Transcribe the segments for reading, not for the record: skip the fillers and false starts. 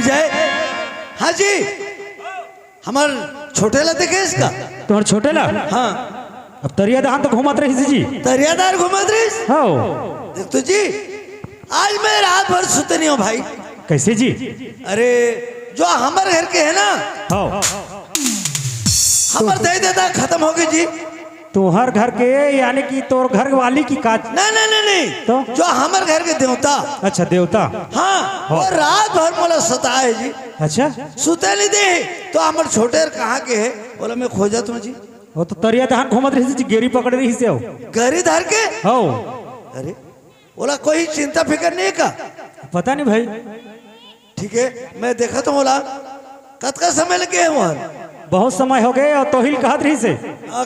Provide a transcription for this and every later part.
विजय। हाँ जी, हमार छोटे ला देखे इसका। तुम्हारे छोटे ला? हाँ। अब तरिया दहान तो घुमात रही जी। तरियादार घुमात रही? हाँ। देख तो जी, आज मैं रात भर सुते नहीं हूँ भाई। कैसे जी? अरे जो हमारे घर के है ना, हाँ। हमारे दही दादा खत्म हो गई जी। तुम्हार घर के यानी कि तोर घर वाली की काज? नहीं नहीं नहीं नहीं, तो जो हमारे घर के देवता। अच्छा देवता। हाँ, वो रात भर मोला सताए जी। अच्छा, सुते नहीं दे। तो हमारे छोटे कहाँ के है? बोला मैं खोजा तुम जी। वो तो तरिया दहान घुमात रही जी, गेरी पकड़ रही से हो। गरी धर के? हाँ। अरे बोला कोई चिंता फिकर नहीं का? पता नहीं भाई। ठीक है, मैं देखा तो बोला कत का समय लगे है वहाँ। बहुत समय हो गए और तोहिल कहत रही से।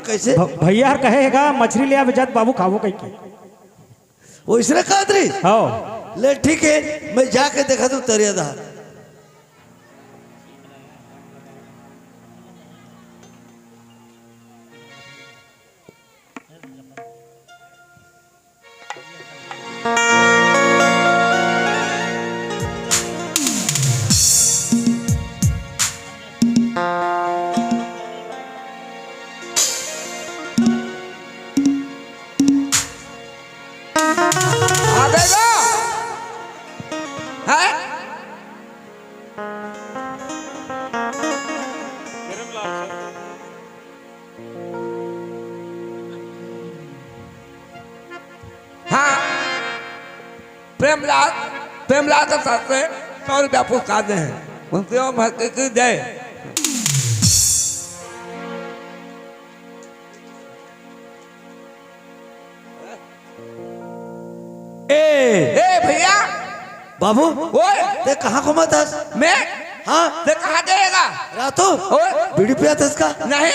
कैसे? भैया हर कहेगा मछली ले जात बाबू खावो कहीं के। वो इसने कहा रही? हाँ। ले ठीक है, मैं जाके देखा तो तरियादार। प्रेमलाल प्रेमलाल के साथ से 100 रुपया पुरस्कार दे हैं उनसे भक्ति की जय। ए भैया बाबू, ओए ते कहाँ घुमा था? मैं? हाँ, ते कहाँ जाएगा? रातों ओए बीड़ी पिया था इसका? नहीं।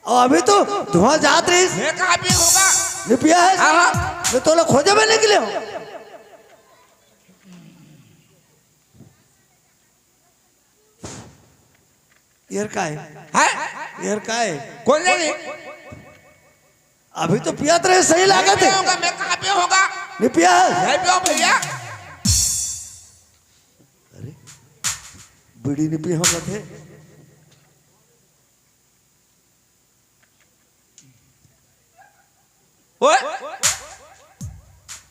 और अभी तो धुआं जात रही। मैं कहाँ भी होगा? नहीं पिया है? हाँ। मैं तो खोजे में निकले हूँ। यार का है? यार का है? कौन नहीं? अभी तो पिया रहे, सही लागत है। मैं कहाँ पे होगा? नहीं पिया है? नहीं पियो भैया। अरे बीड़ी नहीं पिया होगा थे। ओए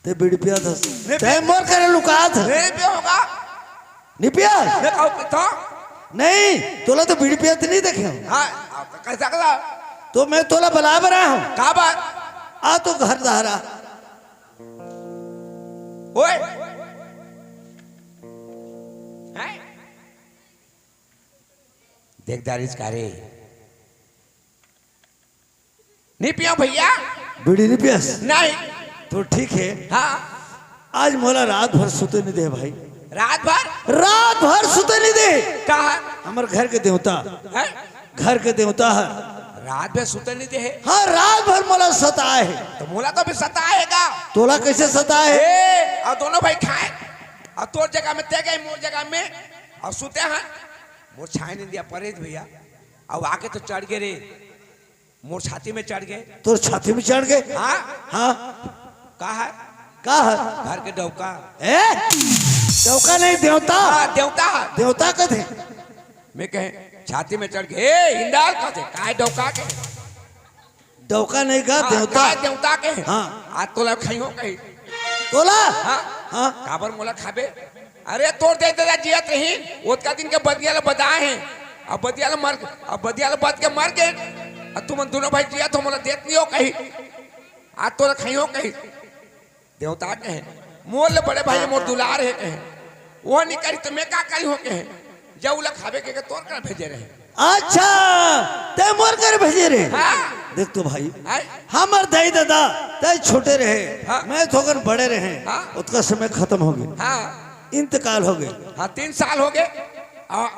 ते बीड़ी पिया था? ते मोर करे लुका था। नहीं पियो होगा? नहीं पिया? मैं कहूँ तो नहीं, तोला तो बीड़ी पिया नहीं देखे हूँ। हाँ, कैसा करा? तो मैं तोला बला बना हूँ। कहाँ बात? आ तो घर धारा। ओए देख दारिश का रे। नहीं पिया भैया? बीड़ी नहीं पिया? नहीं। तो ठीक है। हाँ। आज मोला रात भर सुते नहीं दे भाई। रात भर? रात भर सुते नहीं दे। कहा? हमारे घर के देवता है? घर के देवता है। रात में सुते नहीं दे है? हाँ, रात भर मोला सताए है। तो मोला तो भी सताएगा। तोला कैसे सताए है? और दोनों भाई खाए और तोर जगह में ते गए, मोर जगह में और सुते हैं। मोर छाए नहीं दिया परेज भैया। अब आके तो चढ़ गए रे, मोर छाती में चढ़ गए। तो छाती में चढ़ गए? हाँ हाँ। कहा है? का है? घर के डौका। डौका नहीं, देवता। हाँ, देवता। देवता का थे। मैं कहे छाती में चढ़ गए। हिंडाल का थे काय डौका के? डौका नहीं का, देवता। देवता के। हाँ। आज तोला खाइयो कहीं तोला? हाँ हाँ। काबर मोला खाबे? अरे तोड़ दे दादा जियत रही ओतका दिन के बदियाला बताए हैं। अब बदियाला मर, अब बदियाला बद के मर गए। अब तुम दोनों भाई जिया तो मोला देत नहीं हो कहीं। आज तोला खाइयो कहीं देवता के हैं। मोर ले बड़े भाई मोर दुलार है कहे वो नहीं करी तो मैं का करी हो कहे जब उला खाबे के तोड़ कर भेजे रहे। अच्छा, ते मोर कर भेजे रे। हाँ। देख तो भाई, हाँ? हमार दाई दादा ते छोटे रहे। हाँ? मैं थोकर बड़े रहे। हाँ? उसका समय खत्म हो गया। हाँ। इंतकाल हो गए। हाँ, 3 साल हो गए।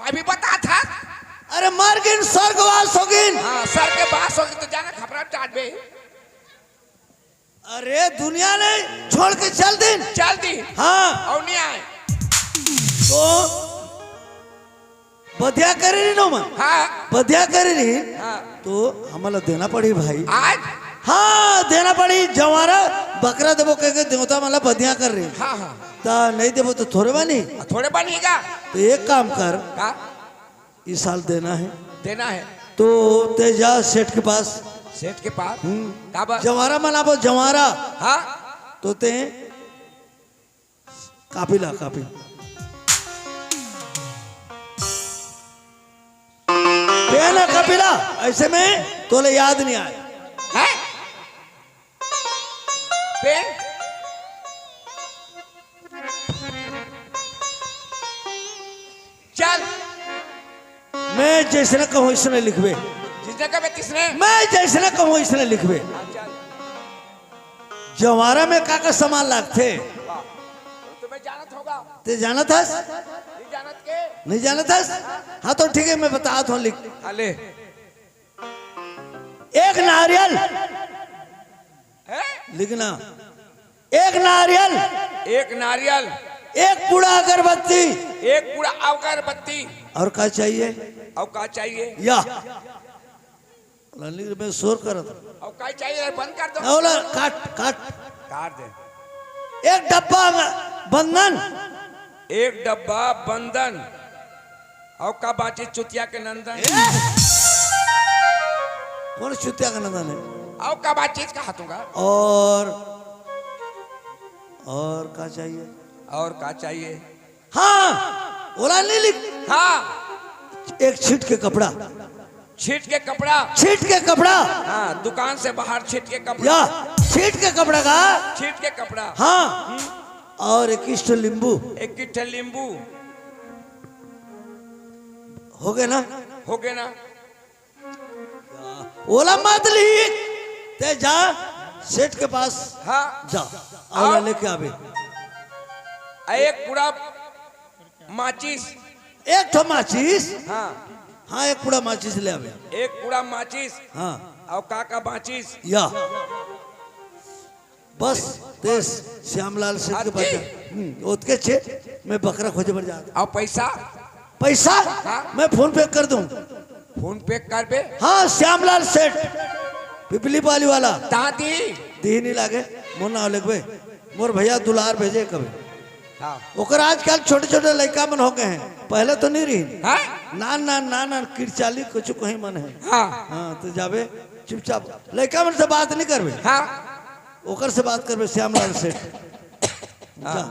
अभी बता था। अरे मार गिन, स्वर्गवास हो गिन। हाँ, सर के बास हो गई तो जाना खबरा चाट बे। अरे दुनिया ने छोड़ के चल दिन। चल दी। हाँ। और नहीं आए तो बधिया करे नो मन। हाँ। बधिया करे रही। हाँ। तो हमारा देना पड़ी भाई। आज हाँ देना पड़ी जवारा बकरा देवो कह के देवता माला बदिया कर रही हाँ हाँ ता नहीं देवो तो थोड़े बानी थोड़े बनेगा तो एक काम कर का इस साल देना है देना है तो ते जा सेठ के पास सेठ के पास का बा? जवारा मनाबो जवारा हाँ तो ते कापी ला कापी पेन है कपिला ऐसे में तोले याद नहीं आए है पेन चल मैं जैसे कहूँ इसने लिखबे जिसने कहा किसने मैं जैसे कहूँ इसने लिखबे चल जवारा में का सामान लागते तुम्हें जानत होगा ते जाना था नहीं जानत के नहीं जाना था हाँ तो ठीक है मैं बताता हूँ लिख अले एक नारियल है लिखना एक नारियल एक नारियल एक पूरा अगरबत्ती एक पूरा अगरबत्ती और क्या चाहिए और का चाहिए या में शोर कर और का चाहिए बंद कर दो बोला काट काट काट दे एक डब्बा बंधन एक डब्बा बंधन और का बाची चुतिया के नंदन कौन चुतिया का नंदन है और का बातचीत का हाथूंगा और क्या चाहिए और का चाहिए हाँ बोला नहीं लिख हाँ एक छीट के कपड़ा छीट के कपड़ा छीट के कपड़ा हाँ दुकान से बाहर छीट के कपड़ा या छीट के कपड़ा का छीट के कपड़ा हाँ और एक किस्ट नींबू एक किट्ठे नींबू हो गए ना हो गए ना ओला मत लिख ते जा सेठ के पास हाँ जा ओला लेके आवे एक पूरा माचिस एक ठो माचिस हाँ हाँ एक पूरा माचिस ले आवे एक पूरा माचिस हाँ और का माचिस या बस तेज श्यामलाल सेठ के पास ओतके छे मैं बकरा खोजे पर जा और पैसा पैसा हाँ? मैं फोन पे कर दूं फोन पे कर बे हाँ श्यामलाल सेठ पिपली पाली वाला दादी दी नहीं लागे मोर ना लगबे मोर भैया दुलार भेजे कभी हाँ ओकर आजकल छोटे छोटे लड़का मन हो गए हैं पहले तो नहीं रही हाँ ना ना ना ना किरचाली कुछ कहीं मन है हाँ हाँ तो जाबे चुपचाप लड़का मन से बात नहीं करबे हाँ ओकर से बात करबे श्यामलाल सेठ जा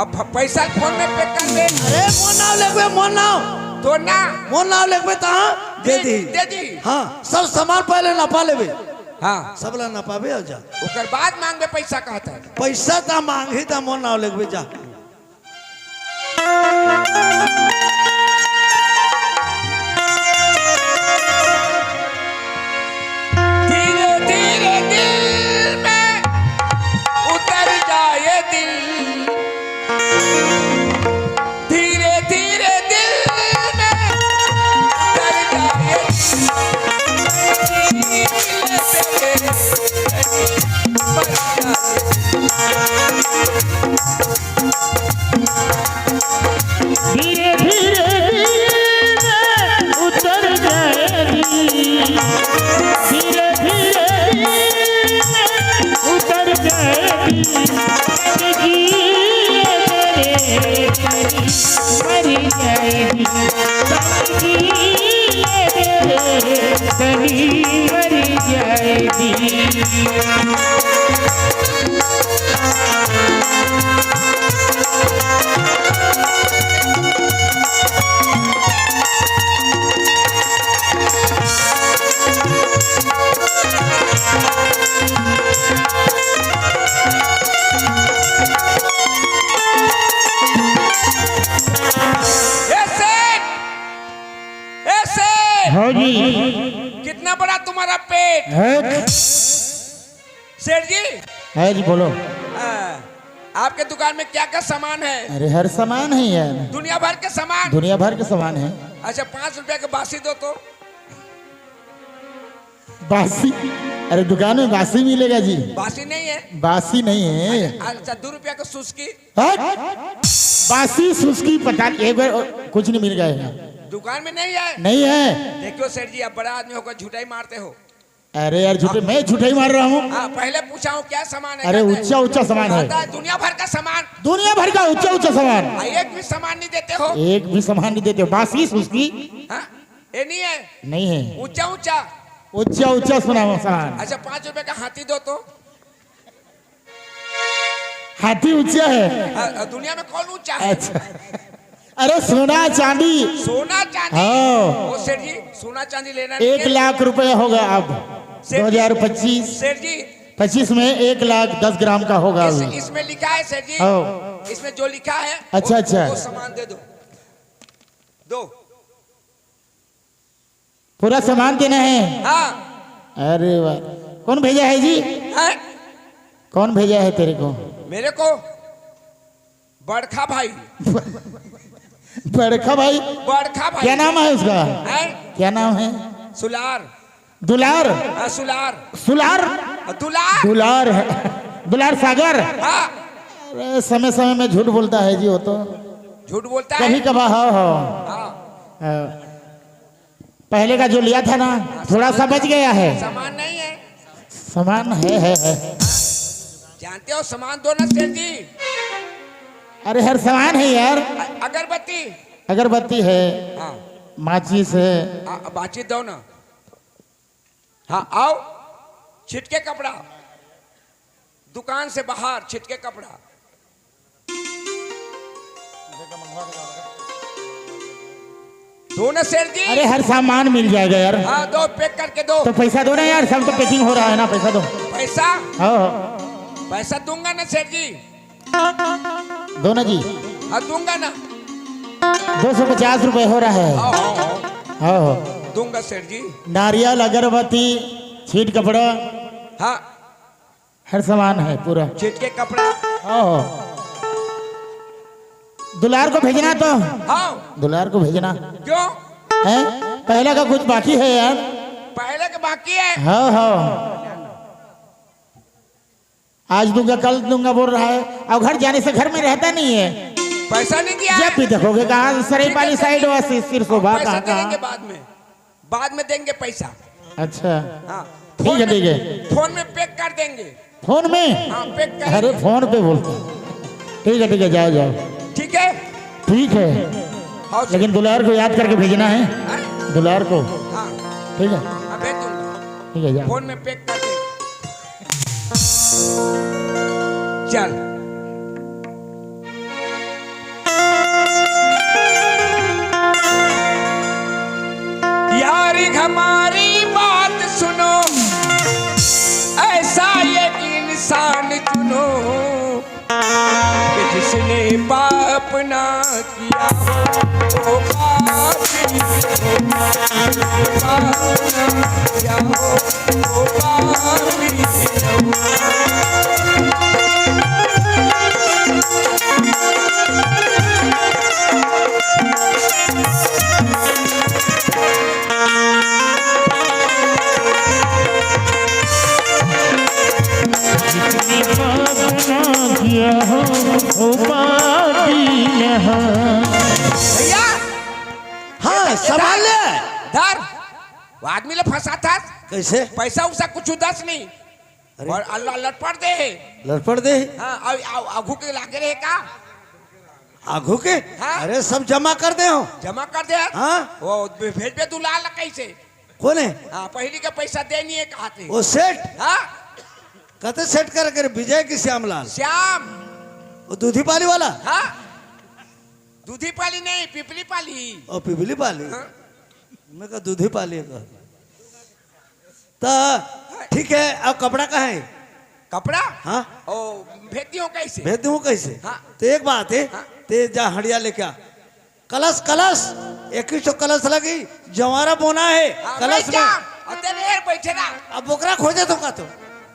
अब पैसा फोन में पे कर दे अरे मोर नाव लगबे मोर नाव तो ना मोर नाव लगबे तहाँ दे दी दे दी हाँ सब सामान पहले नपा लेबे हाँ सब ला नपाबे और जा ओकर बाद मांगबे पैसा कहता है पैसा ता मांगी ता मोर नाव लगबे जा धीरे धीरे दिल में उतर जाए दिल धीरे धीरे दिल में उतर जाए धीरे धीरे उतर जाएगी धीरे धीरे उतर जाएगी मर जाएगी कहीं मर जाएगी हाँ जी कितना बड़ा तुम्हारा पेट है सेठ जी है जी बोलो आपके दुकान में क्या क्या सामान है अरे हर सामान है यार दुनिया भर के सामान दुनिया भर के सामान है अच्छा 5 रुपया के बासी दो तो बासी अरे दुकान में बासी मिलेगा जी बासी नहीं है बासी नहीं है अच्छा 2 रुपया का सुस्की हट! बासी सुस्की पता नहीं एक बार कुछ नहीं मिल गया दुकान में नहीं है नहीं है देखो सेठ जी आप बड़ा आदमी होकर झूठा ही मारते हो अरे यार झूठे, मैं झूठे ही मार रहा हूँ। हाँ पहले पूछा हूँ क्या सामान है। अरे कहते हैं, ऊंचा ऊंचा सामान है, कहता है दुनिया भर का सामान। दुनिया भर का ऊंचा ऊंचा सामान। एक भी सामान नहीं देते हो। एक भी सामान नहीं देते हो। बासी सुस्की हाँ ये नहीं है, नहीं है, ऊंचा ऊंचा। ऊंचा ऊंचा सुना सामान। अच्छा 5 रुपए का हाथी दो तो। हाथी ऊंचा है? दुनिया में कौन ऊंचा है? अच्छा, अरे सोना चांदी। सोना चांदी। हाँ। ओ सेठ जी सोना चांदी लेना नहीं 1 है। लाख रुपए होगा अब 2025। सेठ जी 25 में 1,10,000 का होगा अभी। इसमें लिखा है सेठ जी, हाँ। इसमें जो लिखा है अच्छा, अच्छा। वो सामान दे दो। दो पूरा सामान देना है? हाँ। अरे वाह, कौन भेजा है जी? है? कौन भेजा है तेरे को? मेरे को बड़खा भाई। बड़खा भाई? बड़खा भाई। क्या नाम है उसका? है? क्या नाम है? सुलार। दुलार? सुलार। सुलार? दुलार। दुलार है, दुलार सागर। हाँ। अरे समय समय में झूठ बोलता है जी वो तो। झूठ बोलता है कभी कभार। हाँ हाँ। पहले का जो लिया था ना थोड़ा सा बच गया है। सामान नहीं है। सामान है। जानते हो सामान दो ना सेठ जी। अरे हर सामान है यार। अगरबत्ती। अगरबत्ती है, हाँ। माचिस है। बातचीत दो ना। हाँ आओ। छिटके कपड़ा, दुकान से बाहर छिटके कपड़ा। दो ना सेठ जी। अरे हर सामान मिल जाएगा यार। हाँ दो, पैक करके दो। तो पैसा दो ना यार, सब तो पैकिंग हो रहा है ना, पैसा दो। पैसा? हाँ पैसा दूंगा ना सेठ जी। दो ना जी। हाँ दूंगा ना। 250 रुपए हो रहा है। हाँ दूंगा सेठ जी। नारियल, अगरबत्ती, छीट कपड़ा, हाँ हर सामान है पूरा। छिटके कपड़ा। हाँ दुलार को भेजना तो। हाँ दुलार को भेजना। क्यों? है पहले का कुछ बाकी है यार। पहले के बाकी है। हाँ आज दूंगा कल दूंगा बोल रहा है, अब घर जाने से घर में रहता नहीं है। पैसा नहीं दिया जब भी देखोगे कहाँ सरायपाली साइड वासी सिरसोबा पैसा देंगे कहाँ। बाद में देंगे पैसा। अच्छा हाँ ठीक है ठीक है। फोन में पैक कर देंगे। फोन में? हाँ पैक कर। अरे फोन पे बोलते। ठीक है जाओ जाओ। ठीक है। ठीक है हाँ लेकिन दुलार को याद करके भेजना है। हाँ? दुलार को। हाँ ठीक है हाँ, भेज दूंगा। ठीक है जाओ। फोन में पैक कर दे। चल यारी हमारी बात सुनो, ऐसा एक इंसान चुनो कि जिसने पाप ना किया हो, पापी हो, पाप ना किया हो, पापी हो। भैया हाँ संभाल ले। धर वो आदमी ले फंसा था। कैसे? पैसा उसा कुछ उदास नहीं। और अल्लाह लटपट दे। लड़पड़ दे हाँ आगू के लागे रहे का। आगू के? हाँ? अरे सब जमा कर दे हो। जमा कर दे। हाँ? वो भेज पे तू लाल कैसे? कौन है? हाँ पहली का पैसा देनी है कहा थे। वो सेठ हाँ कहते सेठ कर विजय की श्यामलाल, श्याम। वो दूधी पाली वाला। हाँ दूधी पाली नहीं, पिपली पाली। और पिपली पाली। हाँ? मैं कहा दूधी पाली का। तो ठीक है, अब कपड़ा कहाँ है? कपड़ा? हाँ ओ भेजती हो कैसे? भेज दूँ कैसे? हाँ। तो एक बात है, हाँ। ते जा हड़िया लेके आ। कलश 21 कलश लगी, जवारा बोना है हाँ, कलश बैठ में। जा। और तेरे हेर बैठे ना। अब बोकरा खोजे तो का तो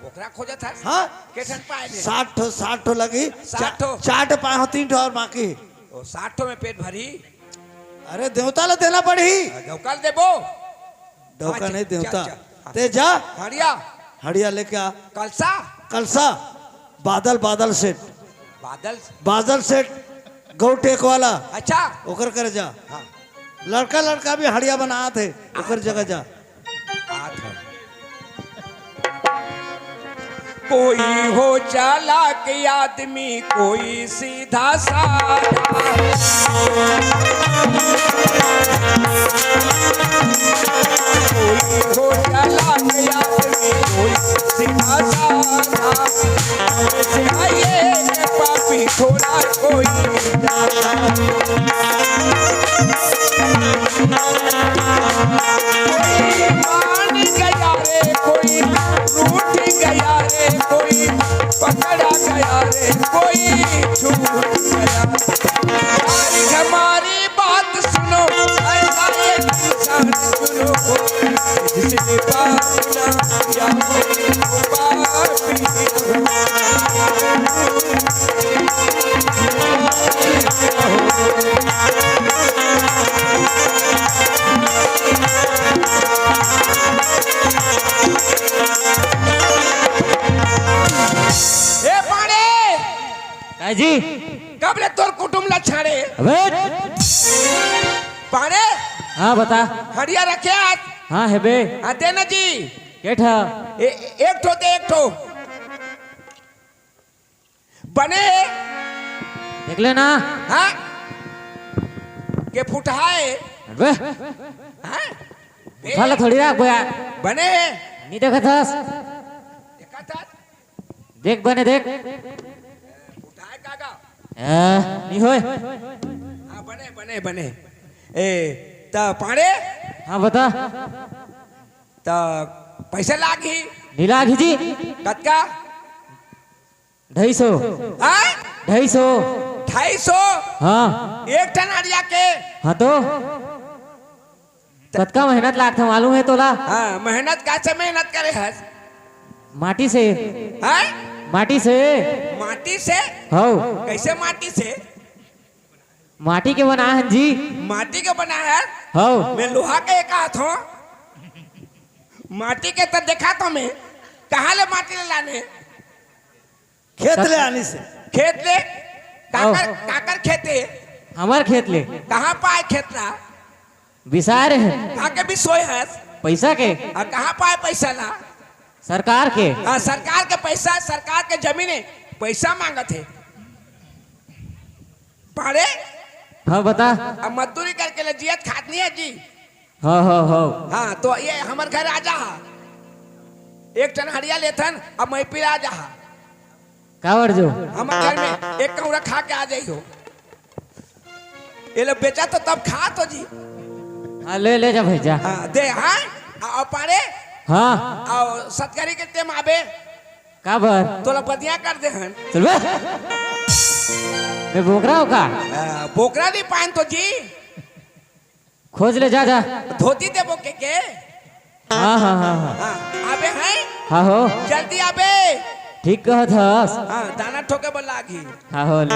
बोकरा खोजा था। हाँ कैसन पाए थे? 60 ठो लगी। 60 ठो? 4 पाए हो, 3 ठो और बाकी। ओ 60 में पेट भरी। अरे देवता ला देना पड़ी। कल देबो। डोका हाँ, नहीं चल, देवता। चल, चल। ते जा हरिया हड़िया लेके आ। कलसा कलसा बादल सेठ, बादल सेठ गौ टेक वाला। अच्छा ओकर करे जा। हाँ लड़का भी हड़िया बना थे, ओकर जगह जा। आठ है। कोई हो चालाक आदमी, कोई सीधा साधा। कोई हो चालाक आदमी, कोई सीधा साधा। ऐसे आइए पापी थोड़ा कोई ज्यादा। कोई मान गया रे, कोई रूठ गया रे, कोई पकड़ा गया रे, कोई छूट गया। यार हमारी बात सुनो, ऐसा एक इंसान चुनो जिसने पाप ना किया हो, पापी जी कब ले तोर कुटुम ला छाड़े अबे पाड़े। हाँ बता। हड़िया रखे हाथ। हाँ है बे। हाँ देना जी। केठा एक ठो दे, एक ठो बने देख लेना। हाँ के फुटहाए बे हाँ उठाला थोड़ी रख बोया बने नहीं देखा था। देखा था देख बने देख फुटहाए कागा नहीं होए। हाँ बने बने बने ए ता पाड़े। हाँ बता। ता पैसे लागी नीला घिजी कतका 250 हाँ 250। 250 हाँ एक टन हड़िया के। हाँ तो कतका मेहनत लाग था मालूम है तोला। हाँ मेहनत कैसे मेहनत करे हस माटी से। हाँ माटी से। माटी से हो कैसे माटी से माटी के बना है जी। माटी के बना है हो मैं लोहा के एक हाथ हूँ माटी के तो देखा तो मैं कहाँ ले माटी ले लाने खेत ले आने से। खेत ले काकर काकर खेते हमार खेत ले कहाँ पाए खेत ला विसार है कहाँ के भी सोए हस पैसा के और कहाँ पाए पैसा ला सरकार के। हाँ सरकार के पैसा सरकार के जमीने पैसा मांगत है पाड़े। हाँ बता। अब मजदूरी करके ले जियत खात नहीं है जी। हो हो हाँ तो ये हमारे घर आ जा एक टन हरिया लेथन अब मैं पिला जा कावर जो हमारे घर में एक कौड़ा खा के आ जाई हो ये लोग बेचा तो तब खा तो जी। हाँ ले ले जा भैया। हाँ दे हाँ और पारे हाँ और सतकारी के टेम आबे काबर तोला बदिया कर दे हन चल बे मैं बोकरा हो का बोकरा नहीं पान तो जी खोज ले जा जा। धोती दे बोके के। हाँ हाँ हाँ हाँ हाँ आबे हैं हाँ हो जल्दी आबे। ठीक कहत हस। हाँ दाना ठोके बोला घी। हाँ हो ले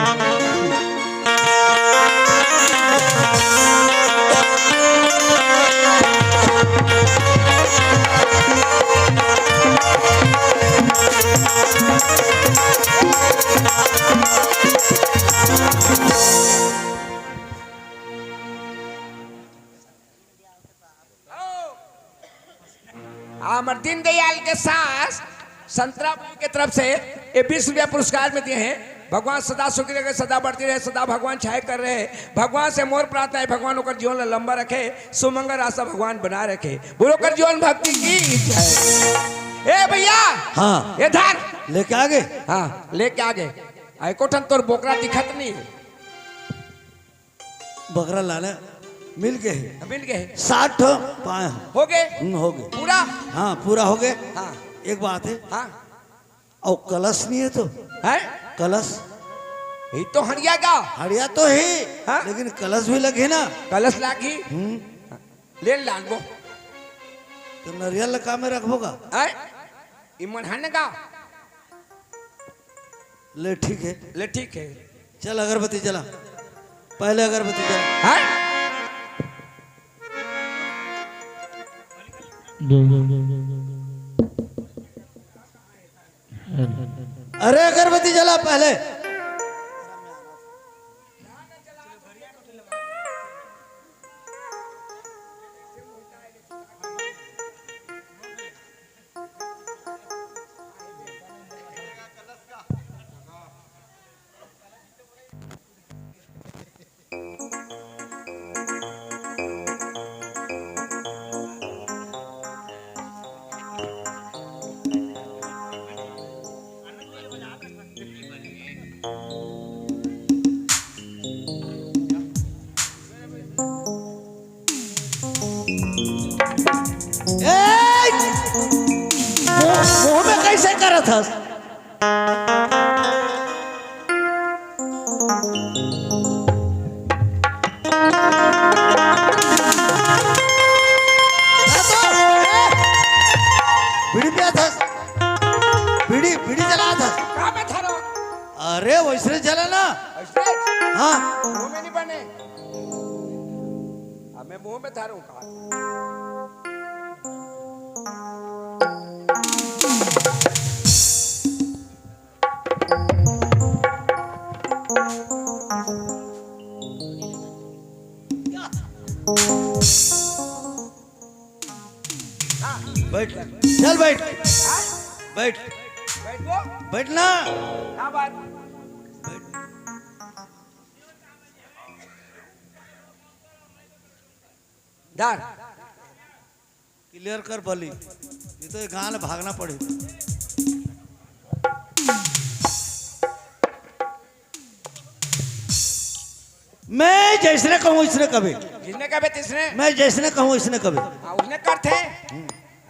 अमर दीनदयाल के सास संतरा बाई के तरफ से ये 20 रुपया पुरस्कार में दिए हैं। भगवान सदा सुखी रहे सदा बढ़ती रहे सदा भगवान छाए कर रहे हैं। भगवान से मोर प्रार्थना है भगवान होकर जीवन लंबा रखे सुमंगल रास्ता भगवान बना रखे बोलो कर जीवन भक्ति की जय। ए भैया हाँ ये धान लेके आ गए। हाँ लेके आ गए आई कोठन तोर बोकरा दिखत नहीं है बकरा लाना मिल गए। मिल गए 60 पाए हो गए हो गए। पूरा। हाँ पूरा हो गए। हाँ एक बात है हाँ और कलश नहीं है तो है कलश ये तो हरिया का हड़िया तो है हाँ? लेकिन कलश भी लगे ना। कलश लागी ले लानबो तो नरियल लगा में रखबोगा। है इमन हन का ले ठीक है। ले ठीक है चल अगरबत्ती जला पहले अगरबत्ती जला। है अरे अगरबत्ती जला पहले। जात हस बीड़ी पियात हस बीड़ी बीड़ी जलात हस कहाँ में था रो? अरे वैसे जला ना ऐसे? हाँ मुंह में नहीं बने। अब मैं मुंह में था रहा हूँ कहाँ? बैठ चल बैठ हाँ? बैठ बैठ वो? बैठना हाँ बात। दार क्लियर कर बली ये तो गाँव में भागना पड़े मैं जैसने कहूँ इसने कभी जिसने कहा तिसने मैं जैसने कहूँ इसने कभी हाँ, उसने करते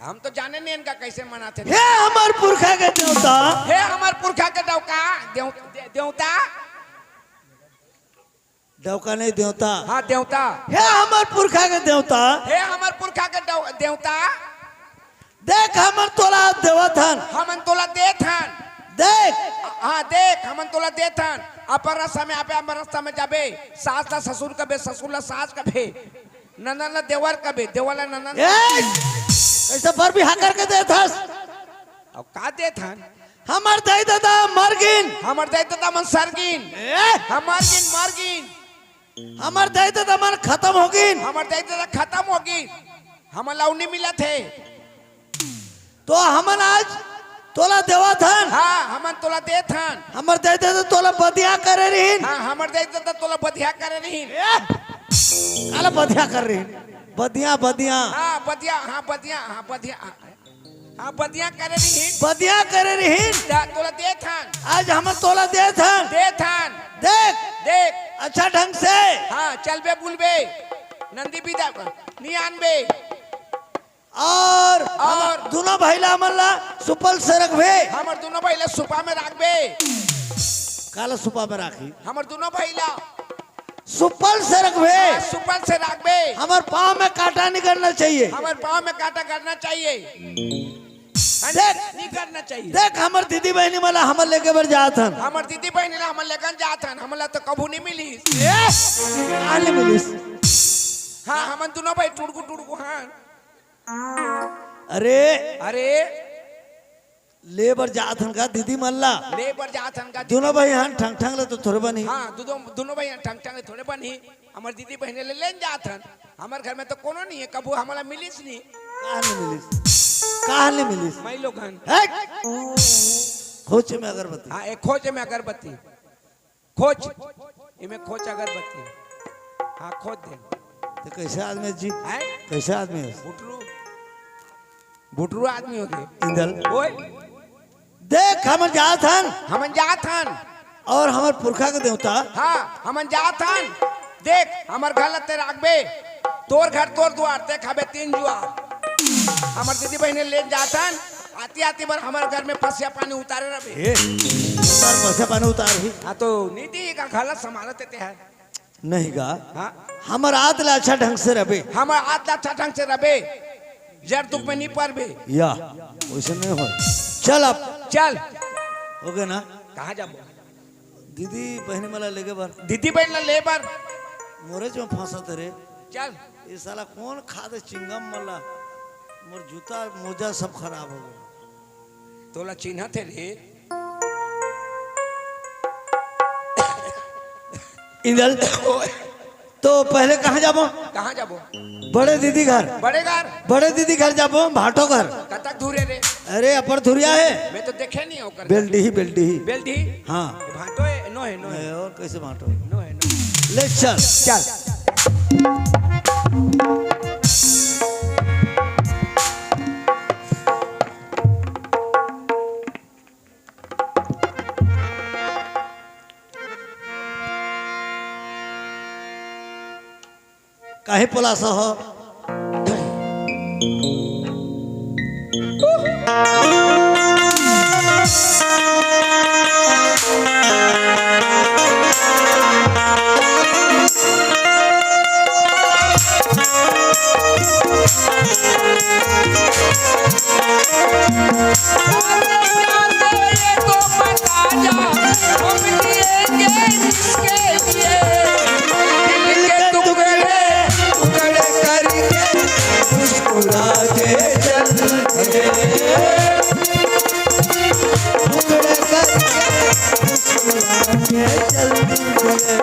हम तो जाने नहीं इनका कैसे मनाते थे। हे हमार पुरखा के देवता हे हमार पुरखा के डौका देवता देवका नहीं देवता हाँ देवता हे हमार पुरखा के देवता हे हमार पुरखा के देवता देख हमर तोला देवथन हमन तोला देथन देख हाँ देख हमन तोला देथन अपर रास्ता में आपे अपर रास्ता में जाबे सास ला ससुर कबे ससुर ला सास कबे ननन ला देवर कबे देवर ला ननन ऐसा पर भी हाँ करके देथस अब का देथन हमर दाई दादा मरगिन हमर दाई दादा मन सरगिन हमर गिन मरगिन हमर दाई दादा मन खत्म होगिन हमर दाई दादा खत्म होगी हमन लौनी मिला थे तो हमन आज तोला देवथन हाँ हमन तोला देथन हमर दाई दादा तोला बदिया करे रहीन हाँ हमर दाई दादा तोला बधिया करे नहीं काला बदिया कर रहीन बदिया बदिया हाँ बधिया हाँ बधिया हाँ बधिया हाँ बधिया करे नहीं बदिया करे रहीन तोला देथन आज हमर तोला देथन देथन देख देख अच्छा ढंग से हाँ चलबे बुलबे नंदी बिदा नियानबे और दोनों भैला मल्ला सुपल से रखबे हमर दोनों भैला सुपा में रखबे काला सुपा में राखी हमर दोनों भैला सुपल से रखबे सुपल से रखबे हमार पाँव में कांटा नहीं करना चाहिए हमर पाँव में कांटा करना चाहिए देख नहीं करना चाहिए देख हमर दीदी बहनी मला हमर लेके बर जात हन हमर दीदी बहनी ला हमर लेकर जात हन हमला तो कबू नहीं मिली आले मिलिस हाँ हमन दोनों भाई टुड़कू हाँ अरे अरे लेबर जात हन का दीदी मल्ला ले पर जात हन का दोनों भाई हन ठंग ठंग ले तो थोड़े बनी हाँ दोनों भाई ठंग ठंग थोड़े बनी हमर दीदी बहने ले लेन जात हन हमर घर में तो कोनो नहीं है कबू हमला मिलिस नहीं कहाँ नहीं मिलिस मैं लोग हन खोच में अगरबत्ती हाँ एक खोज में अगरबत्ती खोज इमे खोज अगरबत्ती हाँ खोज दे तो कैसे आदमी जी हैं कैसे आदमी है बुटरू बुटरू आदमी हो गए इंदल ओए देख हमर जात हन हमन जात हन और हमर पुरखा के देवता हाँ हमन जात हन देख हमर घर लते राखबे तोर घर तोर द्वार ते खाबे 3 जुआर हमर दीदी बहने ले जात हन आती आती बार हमारे घर में पसिया पानी उतारे रहे उतार पैसे पानी उतार ही हाँ तो नीति का गलत समानते ते है नहीं गा हाँ हमर आदला अच्छा ढंग से रहे हमार आदत अच्छा ढंग से रबे जर दुख में नहीं पड़बे या वैसे नहीं हो चल अब चल हो गए ना कहाँ जाबो दीदी बहनी मला लेके बार दीदी बहन ले बार मोरे जो फंसा तेरे चल ये साला कौन खाद चिंगम मला मोर जूता मोजा सब खराब हो गए तोला चिन्ह थे रे इंदल तो पहले कहाँ जाबो कहाँ जाबो बड़े दीदी घर बड़े घर बड़े दीदी घर जाबो भाटो घर कतक दूरे रे अरे अपर धुरिया है मैं तो देखे नहीं होकर बेल्डी ही बेल्डी ही बेल्दी हाँ भाटो है नो है नो है और कैसे भाटो नो है नो ले चल चल काहे पोलासा हो के चल दिए।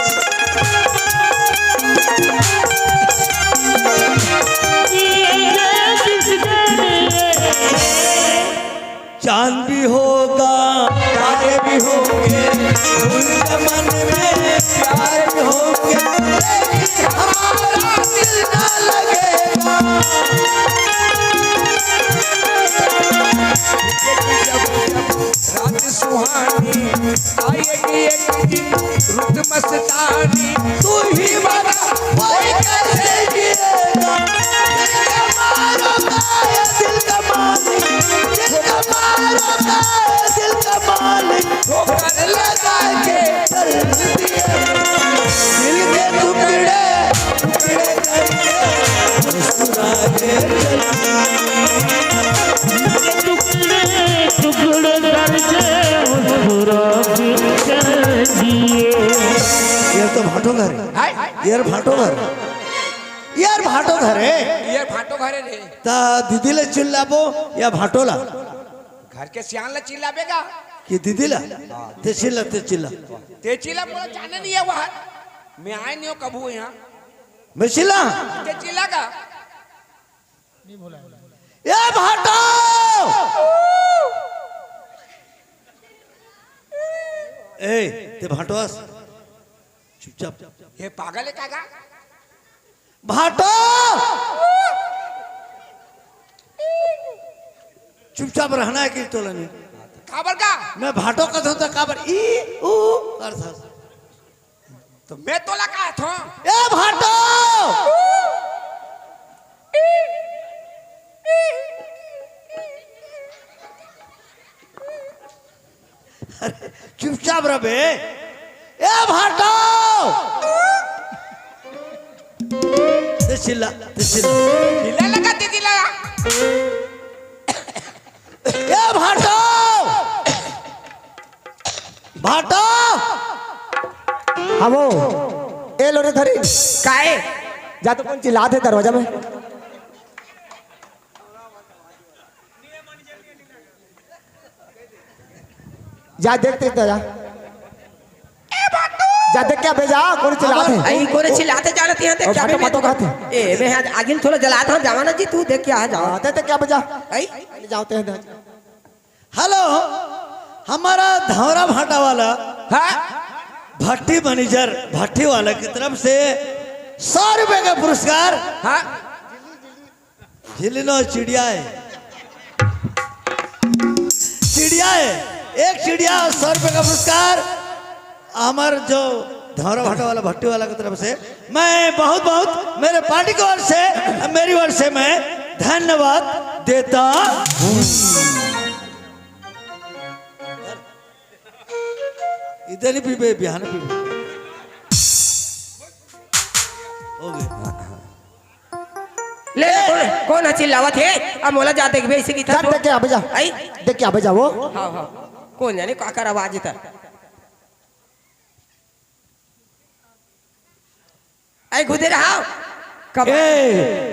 चांद भी होगा तारे भी होंगे उनके मन में प्यार भी होंगे हमारा दिल ना लगेगा। रात सुहानी आएगी एक दिन रुत मस्तानी तू ही बता कोई कैसे जिएगा। दिल का मारोगा या दिल का मालिक, दिल का मारोगा या दिल का मालिक ठोकर लगा के चल दिए। दिल के टुकड़े टुकड़े करके मुस्कुरा के चल ये तो भाटो घर है। हाय यार भाटो घर, यार भाटो घर है। ये फाटो घरे रे ता दीदीला चिल्लाबो या भाटोला घर के सियान ला चिल्लाबेगा कि दीदीला ते चिल्ला ते चिल्ला ते चिल्ला बोला जाने नहीं है वहां मैं आए नहीं हो कबू यहाँ मैं चिल्ला ते चिल्लागा ये भाटो ए ते भाटोस चुपचाप ये पागल है कागा भाटो चुपचाप रहना है कि तोला नहीं। काबर का मैं भाटो का था काबर ई ऊ कर था तो मैं तोला का था ए भाटो अरे चुपचाप रह बे ए भाटो ते चिल्ला चिल्ला लगा ते चिल्ला ए भाटो भाटो हमो ए लो रे धरी काहे जा तो कौन चिल्ला दे दरवाजा में। जा देखते जा जा देख क्या भेजा कौन चिल्लाते आई कोने चिल्लाते जाते हैं और क्या फाटो फाटो खाते ए मैं आज आगिल थोड़ा जलाता हूं जवाना जी तू देख क्या आ जाओ आते थे क्या भेजा आई जाते हैं हेलो हमारा धावरा भाटा वाला हाँ भट्टी मैनेजर भट्टी वाला की तरफ से 100 रुपए का पुरस्कार। हाँ झिलिनो चिड़िया है एक चिड़िया 100 रुपए का पुरस्कार हमारे जो धावरा भाटा वाला भट्टी वाला की तरफ से मैं बहुत बहुत मेरे पार्टी की ओर से मेरी ओर से मैं धन्यवाद देता हूं। इधर ही पीबे बिहान पीबे हो गए। ले कौन है चिल्लावत है अब मोला जा देख बे इसे की था देख क्या भेजा आई देख क्या भेजा वो हां हां कौन जाने का कर आवाज था आई खुदे रहा कब ए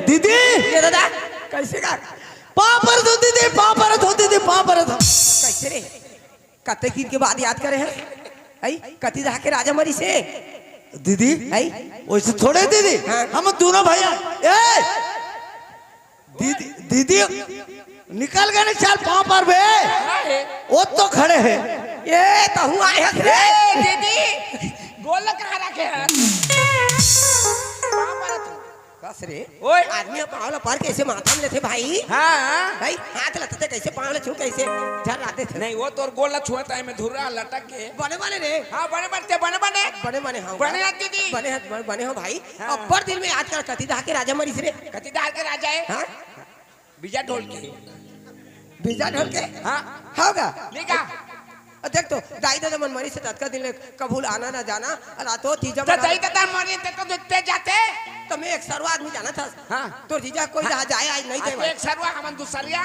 दीदी ये दादा कैसे का पापर धोती थी पापर धोती थी पापर धो कैसे रे कते की के बाद याद करे हैं आई कति रहा के राजा मरी से दीदी आई वैसे थोड़े दीदी हाँ। हम दोनों भैया ए दीदी दीदी निकल गए चल पाँव पर बे वो तो खड़े हैं ये तो हूं आए हैं रे दीदी गोल कहाँ रखे हैं बस रे ओए आदमी पावला पर कैसे माथा में लेते भाई हाँ भाई हाथ लटते कैसे पावला छू कैसे झर आते थे नहीं वो तो गोला छुआता है मैं धुरा लटक के बने बने रे हाँ बने बनते बने बने बने बने हाँ बने हैं दीदी बने हो भाई हाँ। अब्बर दिल में आज कल कति दहा के राजा मरी रे कतीदार के राजा है हाँ बीजा ढोल के बीजा ढोल के हाँ होगा लिखा देख तो दाई दादा मन मरी से तत्का दिन कबूल आना ना जाना रातों तीजा तो जाई तो तार मरे तो दिखते जाते तो मैं एक सरवा आदमी जाना था हाँ। तो जीजा कोई रहा जाए आज नहीं अब जाए एक सरवा हमन दूसरिया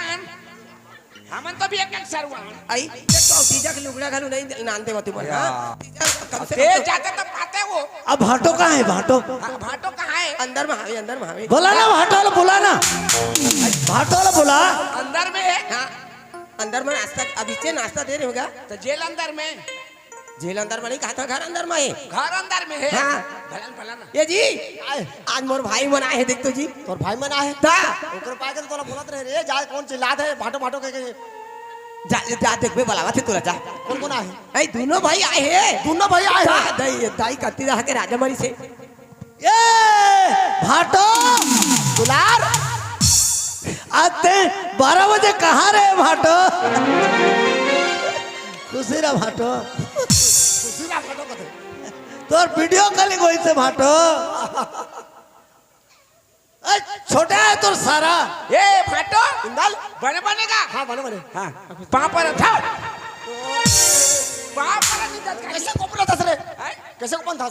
हमन तो भी एक सरवा आई देख तो जीजा के लुगड़ा घालू नहीं नानते मत तुम हां जीजा कम से ते कम जाते तो पाते वो अब भाटो कहाँ है भाटो हाँ, भाटो कहाँ है अंदर में हावे बोला ना भाटो वाला बोला ना भाटो वाला बोला अंदर में है हाँ अंदर में नाश्ता अभी से नाश्ता दे रहे होगा तो जेल अंदर में जेल अंदर में नहीं कहा था, घर अंदर में है। घर अंदर में है। हाँ। भलन भलन ये जी आज मोर भाई मन आए हैं, देख तो जी तोर भाई मन आए ता ओकर पाए के तोला बोलत रहे रे जा कौन चिल्लात है भाटो भाटो के जा जा देखबे बुलावा थे तोरा जा। कौन कौन आए ऐ दोनों भाई आए हैं, दोनों भाई आए ता हैं दाई दाई करती रहा के राजमरी से। ये भाटो दुलार आते 12 बजे कहाँ रहे भाटो? खुशी रहा भाटो, खुशीला भाटो कथे तोर वीडियो कॉलिंग होई से भाटो। अ, छोटा है तोर सारा। ए फाटो इंदल बने बनेगा। हां बने बने हाँ पापा था पापा नहीं कैसे कोपरा था रे है कैसे कोपन था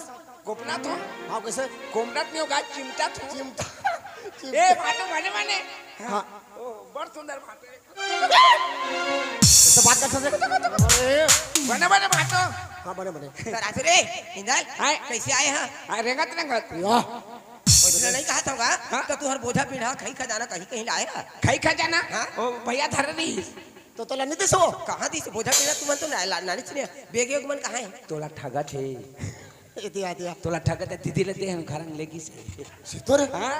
कोपना तो हां कैसे कोमनत नहीं होगा चिमटा तो चिमटा ए फाटो बने बने। हां ओ बड़ सुंदर फाटो ऐसे बात करता रे बने बने फाटो। हां बने बने तोरा से रे इंदल हाय। कैसे आए हैं? आ रेंगत रेंगत या ओइसने नहीं कहा था हाँ। तो तू हर बोझा पीढ़ा कहीं खजाना कहीं कहीं लाएगा। खाई खा जाना। हाँ। ओ भैया धर रही तो तोला नहीं दिसो कहाँ दी से बोझा पीढ़ा तू मन तो नानी से बेग एक मन कहाँ है? तोला ठगा थे इतिया इतिया तोला ठगा थे दीदी लेते हैं घर लेगी से तोरे हाँ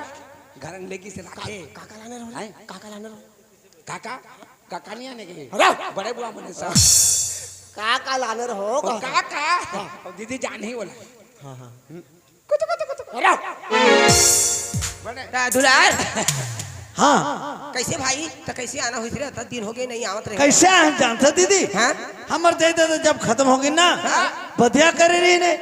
घर लेगी से रखे काका लाने रो हैं? काका लाने रो काका काका नहीं आने के अरे बड़े बुआ मने सा काका लाने रो ओ काका और दीदी जान ही बोला हां हां अरे बड़े दुलार हाँ कैसे भाई तो कैसे आना हुई रे? 10 दिन हो गए नहीं आवत रहे। कैसे आए जानता दीदी? हाँ हमर दे दे जब खत्म हो गई ना बधिया करे रही ने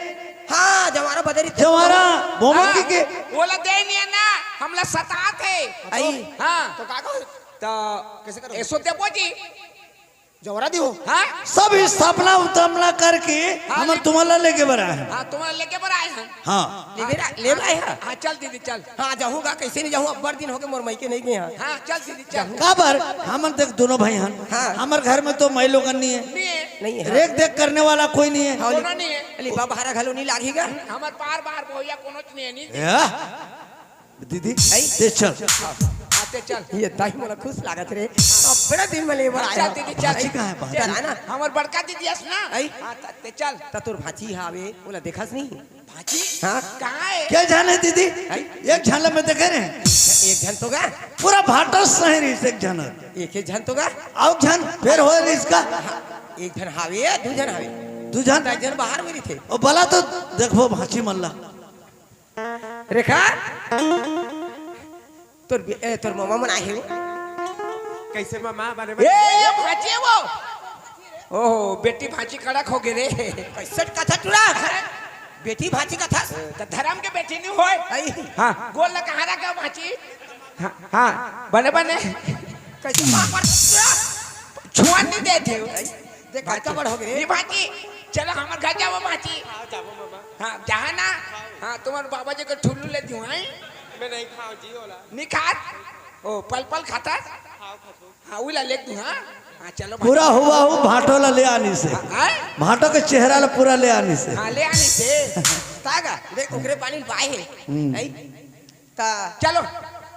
हाँ जवारा बदरी जवारा मोमकी के बोला दे नहीं है ना हमला सतात है आई हाँ तो काका तो कैसे करो ऐसो ते बोजी जवरा दी हो हाँ सब स्थापना उतमला करके हमर तुम्हारा लेके बरा है। हाँ तुम्हारा लेके पर आए हैं। हाँ ले आए हैं। हाँ चल दीदी चल। हाँ जाऊंगा कैसे नहीं जाऊँ, अब बड़ दिन हो गए मोर मायके नहीं गए हैं। हाँ चल दीदी चल। काबर हमर देख दोनों भाई हन। हाँ। हमर घर में तो मैं लोगन नहीं है, नहीं है नहीं है रेख देख करने वाला कोई नहीं है। कोनो नहीं है अली बाबा हरा घलो नहीं लागेगा। हमार पार बार भैया कोनो नहीं है नहीं या? दीदी दे चल आते चल। ये दाई मोला खुश लागत रे, अब बड़ा दिन में लेबर आया। चल दीदी चल। ठीक है बात। चल है ना हमार बड़का दीदी हस ना आई। हाँ ते चल। त तोर भाची हावे बोला देखस नहीं भाजी हाँ कहाँ है क्या जाने दीदी? एक झाला में देखे रहे एक जन तो गा पूरा भाटा शहरी से एक झाना एक एक जन तो गा आओ झन फिर हो इसका एक जन हावे दू जन हावे दू झन दस जन बाहर में थे। ओ भला तो देखो भाची मल्ला रेखा तोर मामा मन आए हो कैसे मामा बने ये भाजी है वो। ओह बेटी भाजी कड़क हो गई रे। कैसे कथा टुरा बेटी भाची कथा तो धर्म के बेटी नहीं होए। आई हाँ गोल ना कहाँ रखा भाजी। हाँ हाँ बने बने कैसे पापा छुआ नहीं देते हो। देख का बड़ हो गए ये भाजी चलो हमारे घर जाओ भाजी। हाँ जहाँ ना हाँ तुम्हारे बाबा जी को ठुल्लू ले दूँ हैं मैं नहीं खाओ जी होला नहीं खात ओ पल पल खाता हाँ उला ले दूँ हाँ हाँ चलो पूरा हुआ हूँ भाटो ला ले आने से हाँ भाटो के चेहरा ला पूरा ले आने से हाँ ले आने से तागा देख ओकरे पानी पाए है आई ता चलो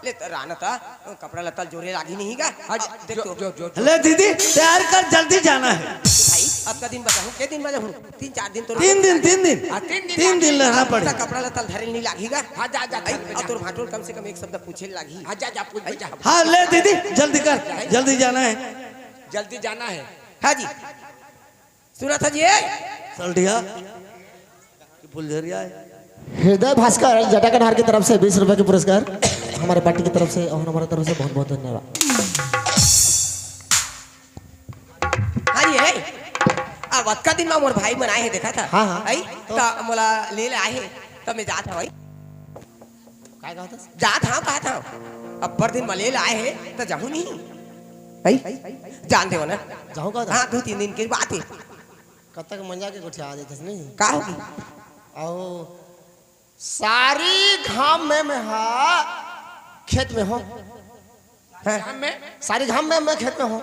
ले तो राना था कपड़ा लता जोरे लागी नहीं का हाँ देख जो तो जो जो ले दीदी तैयार कर जल्दी जाना है। भाई अब का दिन बचाऊं के दिन बचाऊं 3-4 दिन तो 3 दिन हाँ 3 दिन 3 दिन रहना पड़ेगा। कपड़ा लता धरे नहीं लागेगा। हाँ जा जा अब तोर भाटोल कम से कम एक शब्द पूछे लागी। हाँ जा जा पूछ जा हाँ ले दीदी जल्दी कर जल्दी जाना है। जल्दी जाना है। हाँ जी सुना था जी सल्टिया फुलझरिया है। हृदय भास्कर जटाकनहार की तरफ से 20 रुपए के पुरस्कार हमारे पार्टी की तरफ से और हमारे तरफ से बहुत बहुत धन्यवाद। हाँ जी है अब आज का दिन में मोर भाई बनाए है देखा था। हाँ, हाँ। आई तो मोला ले आए है तो मैं जाता भाई काय कहा था जात हाँ कहा था अब पर दिन में ले आए है तो जाऊँ नहीं आई जानते हो ना जाऊँ का था हाँ 2-3 दिन की बात है। कब तक मंजा के कुछ आ जाते नहीं का होगी आओ सारी घाम में मैं हाँ खेत में हो शाम में सारी घाम में मैं खेत में हो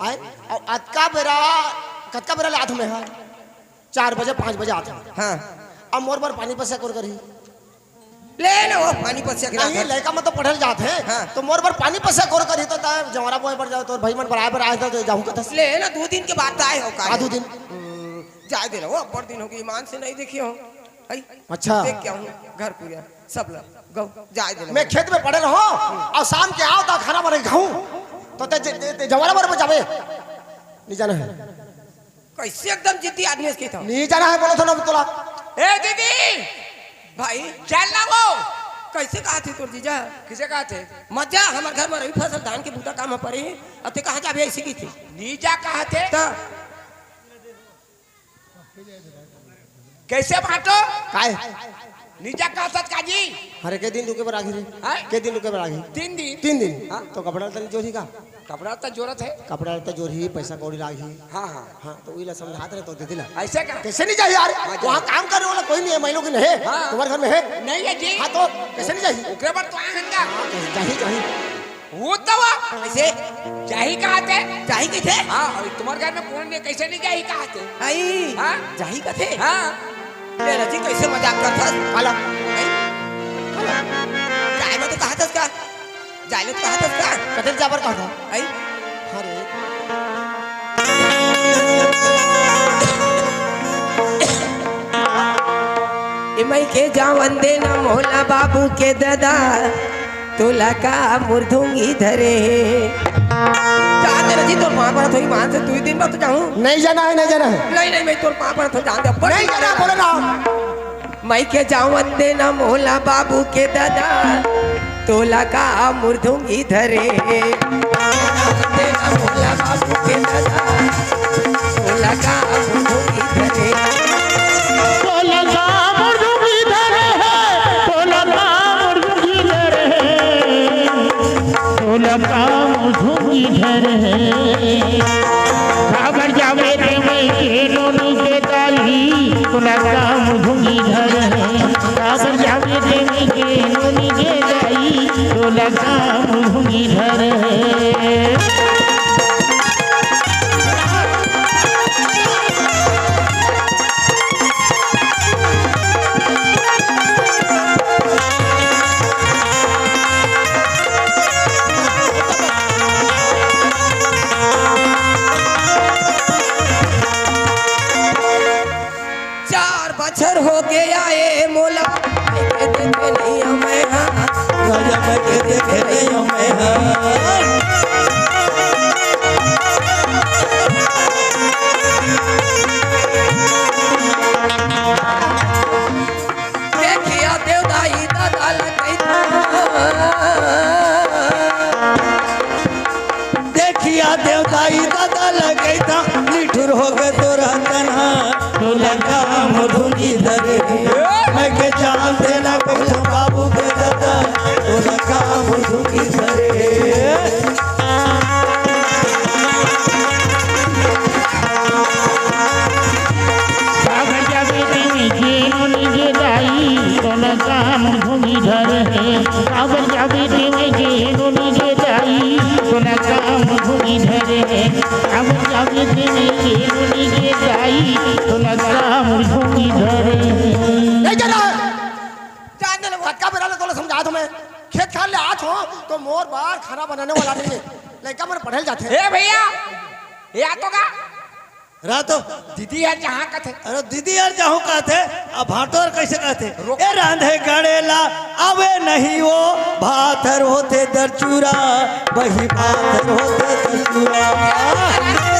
आए और अतका बेरा लात में है 4 बजे 5 बजे आता हूँ। हाँ अब मोर बार पानी पसे कर करी ले लो वो पानी पसिया गिरा नहीं लड़का में तो पढ़ल जाते हैं हाँ। तो मोर बार पानी पसे कर करी तो जवारा बोए पर जाओ तो भाई मन बराबर आए तो जाऊँ का ले ना 2 दिन के बाद आए हो का 2 दिन जाए दे रहो बड़ दिन हो गई ईमान से नहीं देखी हो अच्छा। देख क्या हूँ घर पूरा सब लोग गौ जाए दे मैं खेत में पड़े रहो और शाम के आओ तो खाना बने खाऊं तो ते जवाना बार में जावे नहीं जाना है कैसे एकदम जिद्दी आदमी की था नहीं जाना है बोलो तो ना तोला ए दीदी भाई चल ना वो कैसे कहा थे तोर जीजा किसे कहा थे मजा हमारे घर में रही फसल धान के बूटा काम पड़े अब ते कहाँ जाबे ऐसी की थी नीचा कहा थे तो कैसे बांटो काय नीचा कहा था काजी अरे के दिन रुके पर आगी रे हैं? के दिन रुके पर आगी 3 दिन 3 दिन हाँ। तो कपड़ा तनी जोरी का कपड़ा तो जरूरत है कपड़ा तो जोरी पैसा कौड़ी लागी हाँ हाँ हाँ तो वही ला समझाते रहे तो दे दिला ऐसे का कैसे नहीं चाहिए यार वहाँ काम करने वाला कोई नहीं है महिलों की नहीं है हाँ। तुम्हारे घर में है नहीं है जी हाँ तो कैसे नहीं चाहिए ओकरे पर तो आहंगा चाहिए चाहिए वो तो कैसे जाही कहा थे जाही के थे हाँ और तुम्हारे घर में कौन नहीं कैसे नहीं जाही कहा थे आई हाँ? जाही का थे हाँ ले रजी कैसे मजाक करता काला जाए में तो कहा था उसका जाए तो कहा था उसका कटेल जाबर कहा था आई अरे इमई के जावन देना मोला बाबू के दादा तोला का मुर्धूंगी धरे जाते रजी तोर मां पर थोड़ी मान से 2 दिन बाद तो जाऊं नहीं जाना है नहीं जाना है नहीं मैं तोर मां पर तो जान दे नहीं जाना बोलो ना मई के जावन देना मोला बाबू के दादा तोला का मुर्धूंगी धरे जावन देना मोला बाबू के दादा तोला का मुर्धूंगी धरे खबर जावे रे मैं के नोनी के दाई तोला काम भूंगी धर है खबर जावे रे मैं के नोनी के दाई तोला काम भूंगी धर है बछर हो के आए मोला के देखे नहीं हमें गजब के देखे नहीं हमें देखिया देवदाई दादा लगैता देखिया देवदाई दादा लगैता निठुर हो गए तोरा तना तोला काम धुनी धरे मैं के जान देना कहूँ बाबू के दादा तोला काम धुनी धरे खबर जावे रे मैं के नोनी के दाई तोला काम भूंगी धर है खबर जावे रे मैं के नोनी के दाई तोला काम भूंगी धर है खबर जावे रे मैं के नोनी के दाई तोला काम भूंगी धर है नहीं जाना है जान दे लड़का बेरा ले तो समझा दो मैं खेत खाल ले आठ हो तो मोर बार खाना बनाने वाला नहीं है लड़का मेरे पढ़े जाते हैं ए भैया ये तो का रातो दीदी है जहाँ का थे अरे दीदी यार जाहू कहते अब भाटोर कैसे कहते ए रांधे गड़ेला आवे नहीं वो भातर होते दरचूरा वही भातर होते दरचूरा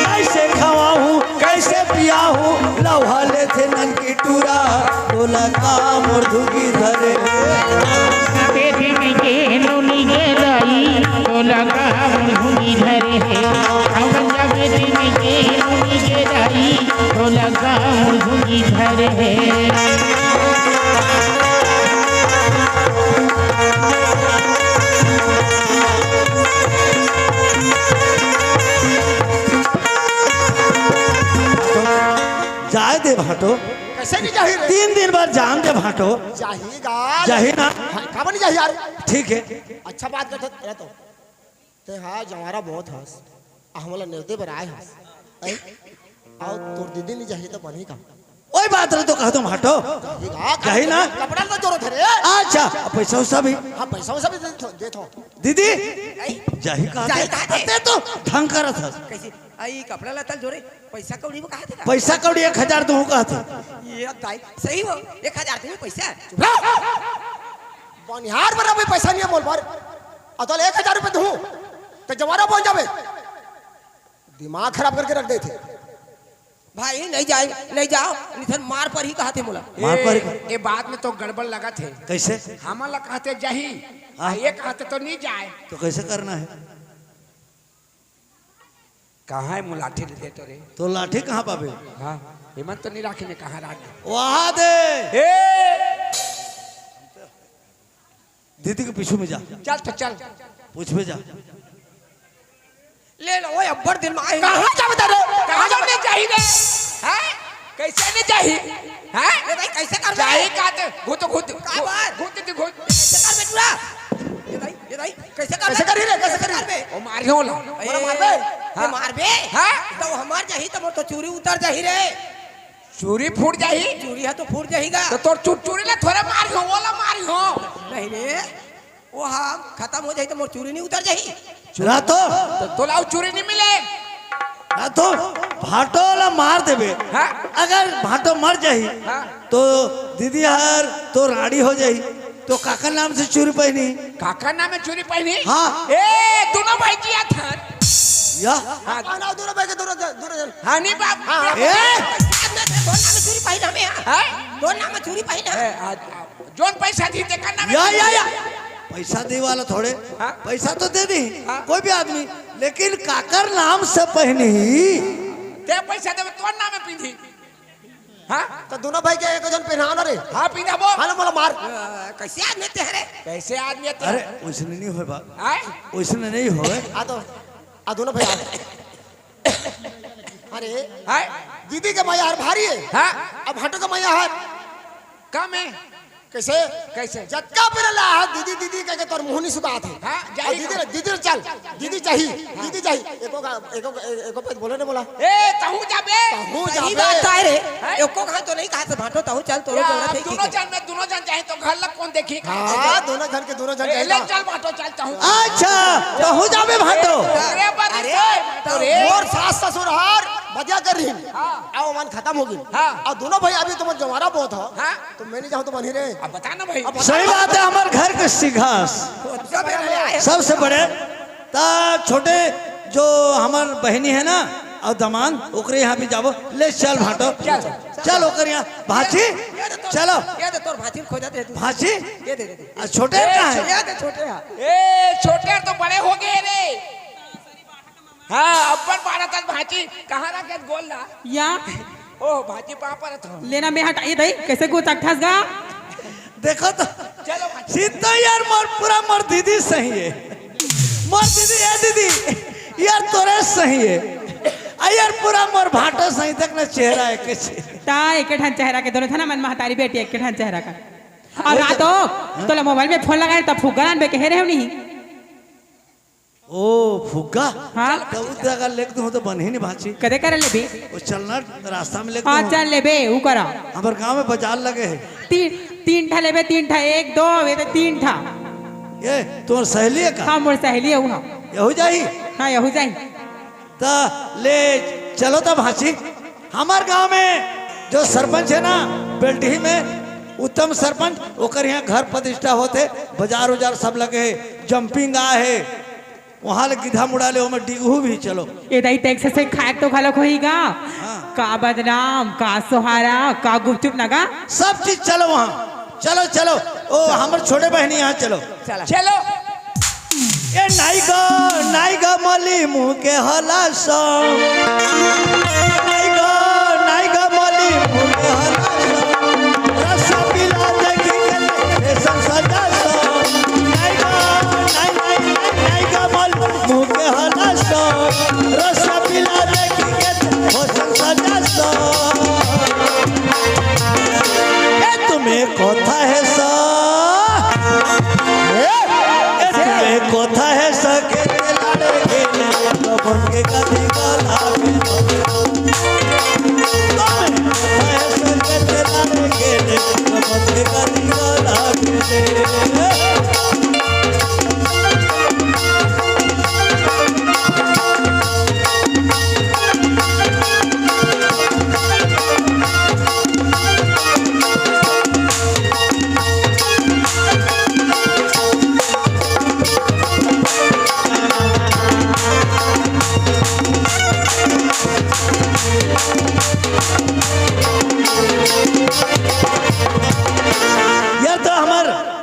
कैसे खवाऊं कैसे पियाऊं लौहा ले थे नन की टूरा बोला काम और धुगी धरे बेटे में के नोनी के दाई तोला काम भूंगी धर है खबर बेटे में के नोनी के दाई तोला काम भूंगी धर है जाए दे भाटो कैसे नहीं चाहिए 3 दिन बाद जान दे भाटो चाहिएगा चाहिए ना खावा नहीं चाहिए यार ठीक है अच्छा बात करते रह तो ते हाँ जवारा बहुत हंस हमला नेवते पर आए हंस आओ तोर दीदी नहीं चाहिए तो बनी का वही बात रहे तो कहा तुम हटो कही ना कपड़ा तो जरूरत है रे अच्छा पैसा वैसा भी हाँ पैसा वैसा भी दे दो दीदी आई जाही कहा जाही कहा थे। तो ढंग कर था कैसे आई कपड़ा लता जोरे पैसा कौड़ी में कहा थे पैसा कौड़ी 1000 दूँ कहा था ये दाई सही हो 1000 में पैसा बनिहार पर अभी पैसा नहीं है मोल पर अतल 1000 रुपए दूं तो जवाना पहुंच जावे दिमाग खराब करके रख दे थे भाई नहीं जाए नहीं जाओ निधन मार पर ही कहा थे मोला मार पर ये बात में तो गड़बड़ लगा थे कैसे हम लोग कहते जाही हाँ। ये कहते तो नहीं जाए तो कैसे करना है कहाँ है मुलाठी दे तो रे तो लाठी कहाँ पावे हाँ हेमंत तो नहीं राखी में कहाँ राख वहाँ दे ए दीदी के पीछू में जा चल तो चल पूछ में जा ले लो ओए अब्बर दिन में आए कहाँ जा बता रहे कहाँ जाने चाहिए रे हैं कैसे नहीं चाहिए हैं ये भाई कैसे कर चाहिए कहते घुट घुट का बात? घुट कैसे कर बेटुआ ये भाई कैसे कर कैसे करी रे कैसे करी बे ओ मारियो ला ए मारबे? ये मारबे हाँ? तो हमार जाही तो मोर तो चूरी उतर जाही रे चूरी फूट जाही चूरी है तो फूट जाहीगा तो तोर चूरी ले थोड़ा मारियो वाला मारियो नहीं रे वो हम खत्म हो जाही तो मोर चूरी नहीं उतर जाही चुरा तो तो लाओ चूरी नहीं मिले ना तो भाटो ला मार देबे हाँ? अगर भाटो मर जाही हाँ? तो दीदी हर तो राड़ी हो जाही तो काका नाम से चूरी पहनी काका नाम में चूरी पहनी हाँ। ए दोनों भाई जिया था या हाँ ना दूर भाई के दूर हाँ नहीं बाप ए दो नाम में चूरी पहना में हाँ? दो नाम में चूरी पहना जोन पैसा दी ते करना में या पैसा दे वाला थोड़े हाँ? पैसा तो दे दी हाँ? कोई भी आदमी लेकिन काकर नाम से पहनी ते पैसा दे तोर नाम में पीधी हाँ तो दोनों भाई के एक जन पहना ना रे हाँ पीधा वो हाँ ना बोला मार कैसे आदमी थे रे कैसे आदमी ते अरे वैसने नहीं हो बात आए वैसने नहीं हो आ तो आ दोनों भाई अरे आए दीदी के मैया हर भारी है हाँ अब हटो का मैया हर कम है कैसे कैसे जटका पर ला दीदी दीदी कह के तोर मुंह नहीं सुखा थे हाँ, और जाही दीदी दीदी चल दीदी चाहिए दीदी चाहिए एको पे बोले नहीं बोला ए तहु जाबे तहु सही जाबे। बात है रे हैं? एको कहा तो नहीं कहा से भाटो ताऊ चल तोरो या, जोरा अब थे दोनों जन चाहे तो घर लग कौन देखी हाँ दोनों जन के दोनों जन ले चाहिए चल बाटो चल तहु अच्छा तो हो जाबे भाटो अरे पर अरे, अरे और सास ससुर हार बजा कर रही हाँ। आओ मन खत्म होगी हाँ। और दोनों भाई अभी तुम जवारा बहुत हो हाँ। तो मैं नहीं चाहूँ तो बनी रे अब बता ना भाई सही बात है हमारे घर के सिंघास सबसे बड़े ता छोटे जो हमार बहनी है ना और दमान ओकरे यहाँ भी जाबो ले चल भाटो चल ओकर यहाँ भाची चलो ये दे तोर भाती खोजा दे तू भाची ये दे आ, छोटे कहाँ है ये दे छोटे हां ए छोटे तो बड़े हो गए रे हाँ अब्बन बारह तक भाजी कहाँ रखे गोल ना या ओ भाजी पापा पर था लेना में हटाइए दई कैसे गोता ठस गा देखो तो चलो भाजी सीता यार मोर पूरा मोर दीदी सही है मोर दीदी है दीदी यार तोरे सही है आ यार पूरा मोर भाटो सही तक ना चेहरा है कैसे ता एक ठान चेहरा के दोनों था ना मन महतारी बेटी एक ठान चेहरा का और रातो तो मोबाइल में फोन लगाए तब फुगान बे कह रहे हो नहीं ओ फुग्गा हाँ तो उस जगह लेक दूं तो बन ही नहीं भाची कदे करे ले बे वो चलना रास्ता में लेक हाँ दूं चल ले बे ऊ करा हमारे गांव में बाजार लगे है तीन ठा ले बे तीन ठा एक दो वे तो तीन ठा ये तुम्हार सहेली है का हाँ मोर सहेली है वहाँ यहू जाही हाँ यहू जाई ता ले चलो ता भाची हमार गांव में जो सरपंच है ना बेल्टी में उत्तम सरपंच ओकर यहाँ घर प्रतिष्ठा होते बाजार उजार सब लगे है जंपिंग आ है वहाँ ले गिधा मुड़ा ले ओमे डिगू भी चलो ये दई टैक्स से खाए तो खालो होईगा का बदनाम का सोहारा का गुपचुप नगा सब चीज चलो वहाँ चलो चलो ओ हमारे छोटे बहनी यहाँ चलो चलो ए नाइगा मली मुँह के हला सो नाइगा मली मुँह के हला सो रसा पिला देखी के रेशम सजा सो नाइगा मली मुँह के हला सो रसा पिला देखी के रेशम सजा सो ए तुम्हें कोथा है सो तुम्हें कोथा है सके लाड़े गेले बन के कभी गला में तुम्हें कोथा है सके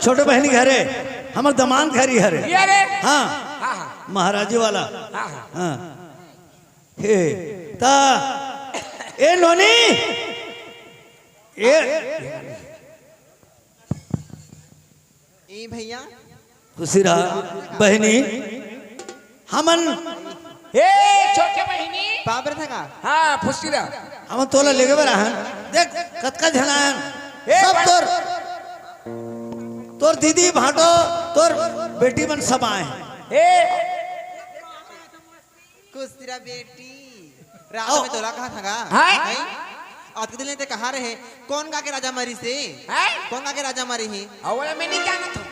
छोटे बहनी घरे हमर दमान घरी हरे ये रे हाँ हाँ हाँ महाराजी वाला हाँ हाँ हाँ हे ता ए नोनी ए ए भैया खुशी रहा बहनी हमन ए छोटे बहिनी बाबर था का हाँ फुसकी रहा हमन तोला लेके बरहन देख कतका झनायन ए सब बड़- तोर तोर दीदी भाटो तोर बेटी मन सब आए ए कुछ तेरा बेटी रात आओ। में तोला कहा था का हाय। आज के दिन ते कहा रहे कौन गा के राजा मारी से हैं कौन गा के राजा मारी है अवला मैं नहीं जाना था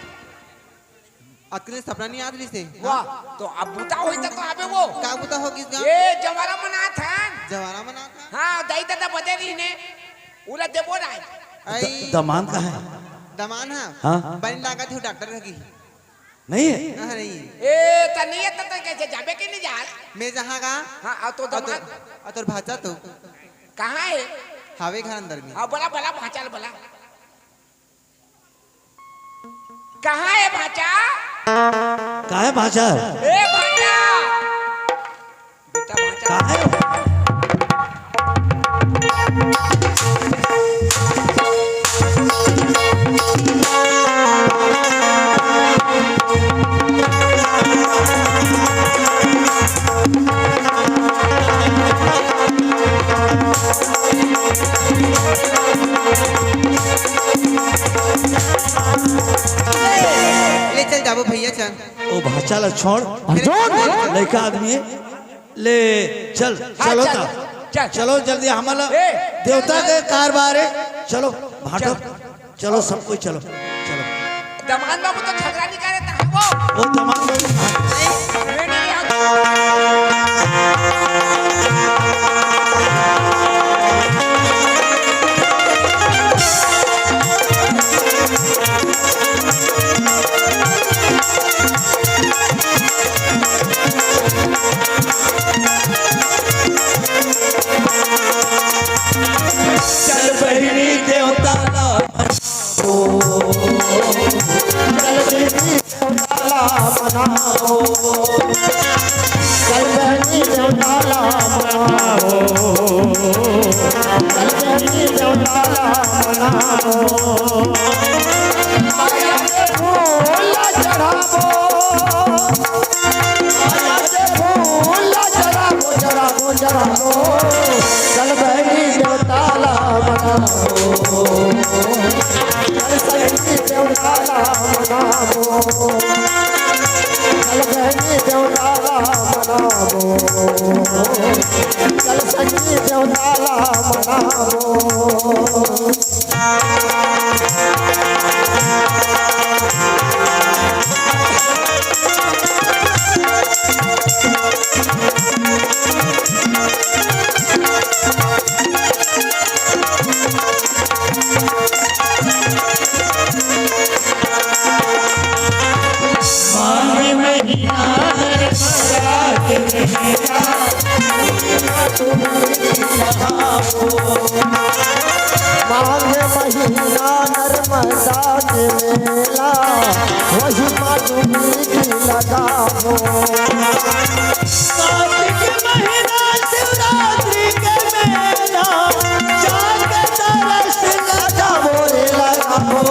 आज के दिन सपना नहीं याद रही से वाह तो अब बुता होई तो आबे वो का बुता हो किस गांव ए जवारा मना था जवाना मना था हाँ दई दादा बदे रही ने उला देबो ना आई दमान का है दमान है हाँ। बन लगा थी डॉक्टर लगी नहीं है कहा नहीं ए तनियत तो कैसे जाबे के नहीं जा मैं जहाँ का हाँ आ तो दमाद और भाचा तो कहाँ है हावे घर अंदर में हाँ बला बला भाचा बला कहाँ है भाचा का है भाषा ए भाचा बेटा भाचा का है ले चल जाबो भैया चल ओ भाषा ला छोड़ लड़का आदमी है। ले चल चलो चल, ता चल। चलो जल्दी हमारा ए, देवता के कारबार है चलो भाटो चलो सब कोई चलो चलो दमान बाबू तो झगड़ा नहीं करे था वो वो तमाम मैं नहीं आता चल बहिनी देवता ला चल बहिनी देवता ला मनाओ चल बहिनी देवता ला मनाओ चल बहिनी देवता ला मनाओ माया के फूल चढ़ावो माया के फूल चढ़ावो चढ़ावो चढ़ावो चल बहिनी देवता ला मनाओ चल बहिनी देवता ला मनाओ चल बहिनी देवता ला मनाओ चल सखी देवता ला मनाओ मांगे महीना मांगे महीना नर्मदा के मेला वही माधुरी लगाओ कार्तिक महीना शिवरात्रि के मेला जाके दरस लगाओ रे लगाओ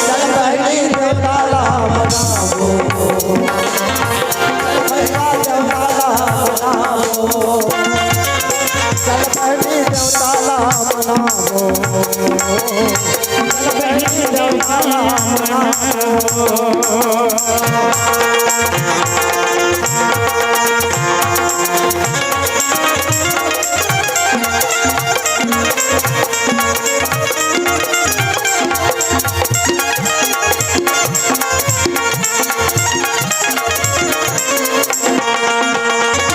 चल बहिनी देवता ला मनाओ चल भैया देवता ला मनाओ चल बहिनी देवता ला मनाओ चल बहिनी देवता ला मनाओ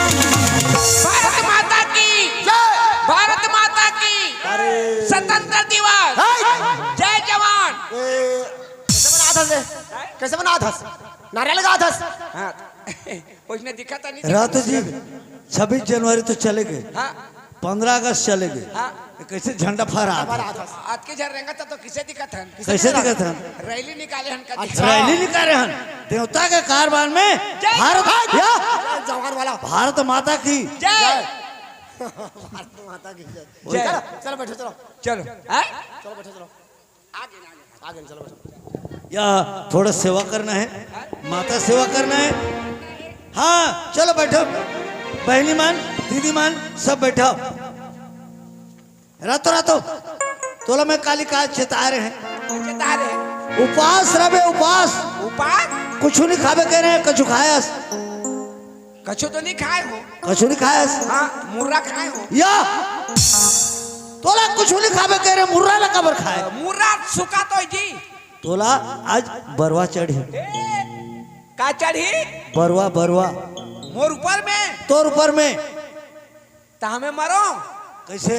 भारत माता की भारत माता की स्वतंत्र दिवस जय जवान कैसे बना हंस नारियल का हंस हाँ उसने दिखा था नहीं रात जी 26 जनवरी तो चले गए हाँ 15 अगस्त चलेंगे हाँ कैसे झंडा फहरा आज के जर रहेंगे तो किसे दिक्कत है कैसे दिखत हम रैली निकाले हन का रैली निकाले हन देवता के कारबान में भारत या जवान वाला भारत माता की जय भारत माता की जय जय। चलो चलो बैठो चलो चलो हैं? चलो बैठो चलो आगे चलो बैठो या थोड़ा सेवा करना है माता सेवा करना है हाँ चलो बैठो बहनी मान दीदी मान सब बैठो रातों रातों तोला में काली का चेता रहे हैं चेता रहे उपवास रहे उपास उपास कुछ नहीं खावे कह रहे हैं कछु खायस कछु तो नहीं खाए हो कछु नहीं खायस हाँ मुर्रा खाए हो या तोला कुछ नहीं खावे कह रहे मुर्रा ला कबर खाए मुर्रा सुखा तो जी तोला आज बरवा चढ़ी का चढ़ी बरवा बरवा मोर ऊपर में तोर ऊपर में तो हमें मरो कैसे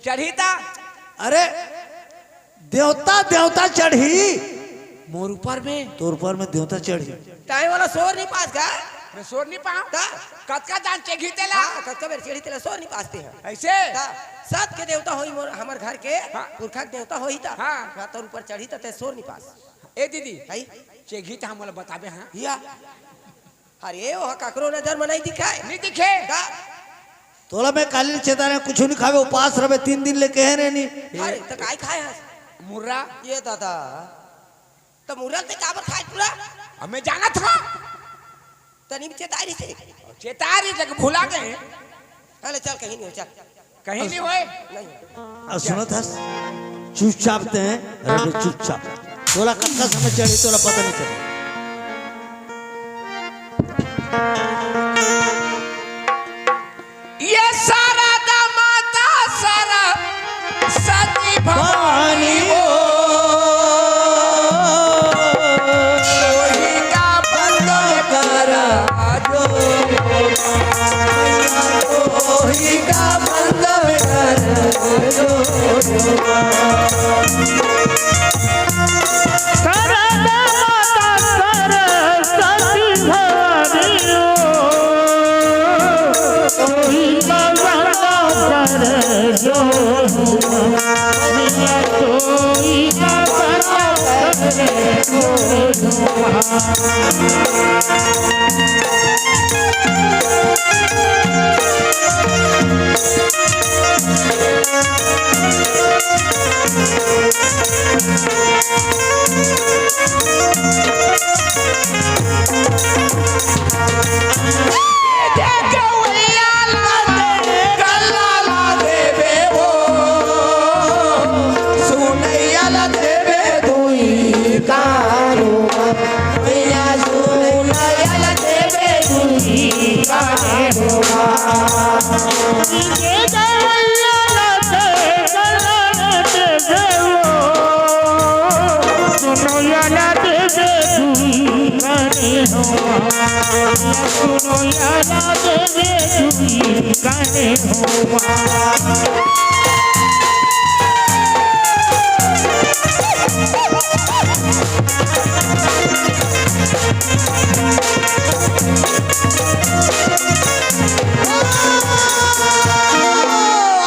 चढ़ी था अरे देवता देवता चढ़ी मोर ऊपर में तोर ऊपर में देवता चढ़ी टाइम वाला सोर नहीं पास का मैं सोर नहीं पाऊँ ता कतका जान चेघी तेला हाँ कच्चा बेर चढ़ी तेला सोर नहीं पासते हैं ऐसे ता सात के देवता होई मोर हमार घर के हाँ। पुरखा के देवता होई ता हाँ। रात और ऊपर चढ़ी ता सोर नहीं पास ए दीदी हई चेघी तो हमला बताबे हाँ या अरे वो काकरो नजर में नहीं दिखाए नहीं दिखे ता तोला में काली चेता रहे कुछ नहीं खावे उपास रहे 3 दिन लेके है नहीं अरे तो काय खाए हैं मुर्रा ये दादा तो मुरल से काबर खाए पूरा हमें जाना था तनी भी चेतारी से चेतारी जग भुला गए अरे चल कहीं नहीं हो चल कहीं नहीं होए नहीं अब सुनो था चुपचाप ते हैं रहे चुपचाप तोला कत्ता समय चढ़ी तोला पता नहीं चला ये सारा दामाता सारा सती भवानी वो वही का बंद करा जो वही का बंद करा जो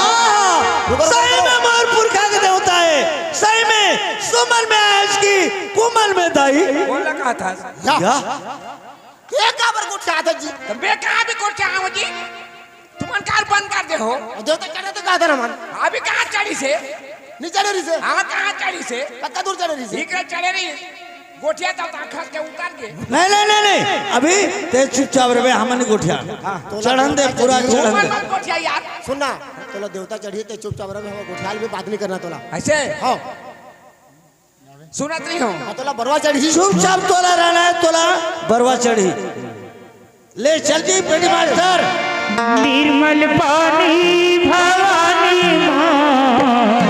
सही में मोर पुरखा के देवता है सही में सुमन में आज की कुमल में दाई बोला कहा था या के काबर गुट आते जी तो बे कहाँ भी कोट चाहो जी तुमन कार बंद कर दे हो देवता चढ़े तो का था मन अभी कहाँ चढ़ी से नीचे चढ़े रही से हाँ कहाँ चढ़ी से कत्ता दूर चढ़े रही से ठीक है चढ़े रही गोठिया तब खस के उतार के नहीं नहीं नहीं नहीं अभी ते चुपचाप रहे हमने गोठिया चढ़न दे पूरा चढ़न तुमन दे मत गोठिया यार सुनना तोला देवता चढ़ी ते चुपचाप रहे हम गुठियाल भी बात नहीं करना तोला ऐसे हां सुनत नहीं हो तोला बरवा चढ़ी चुपचाप तोला रहना है तोला बरवा चढ़ी ले चल जी पेटी मास्टर निर्मल पानी भवानी माँ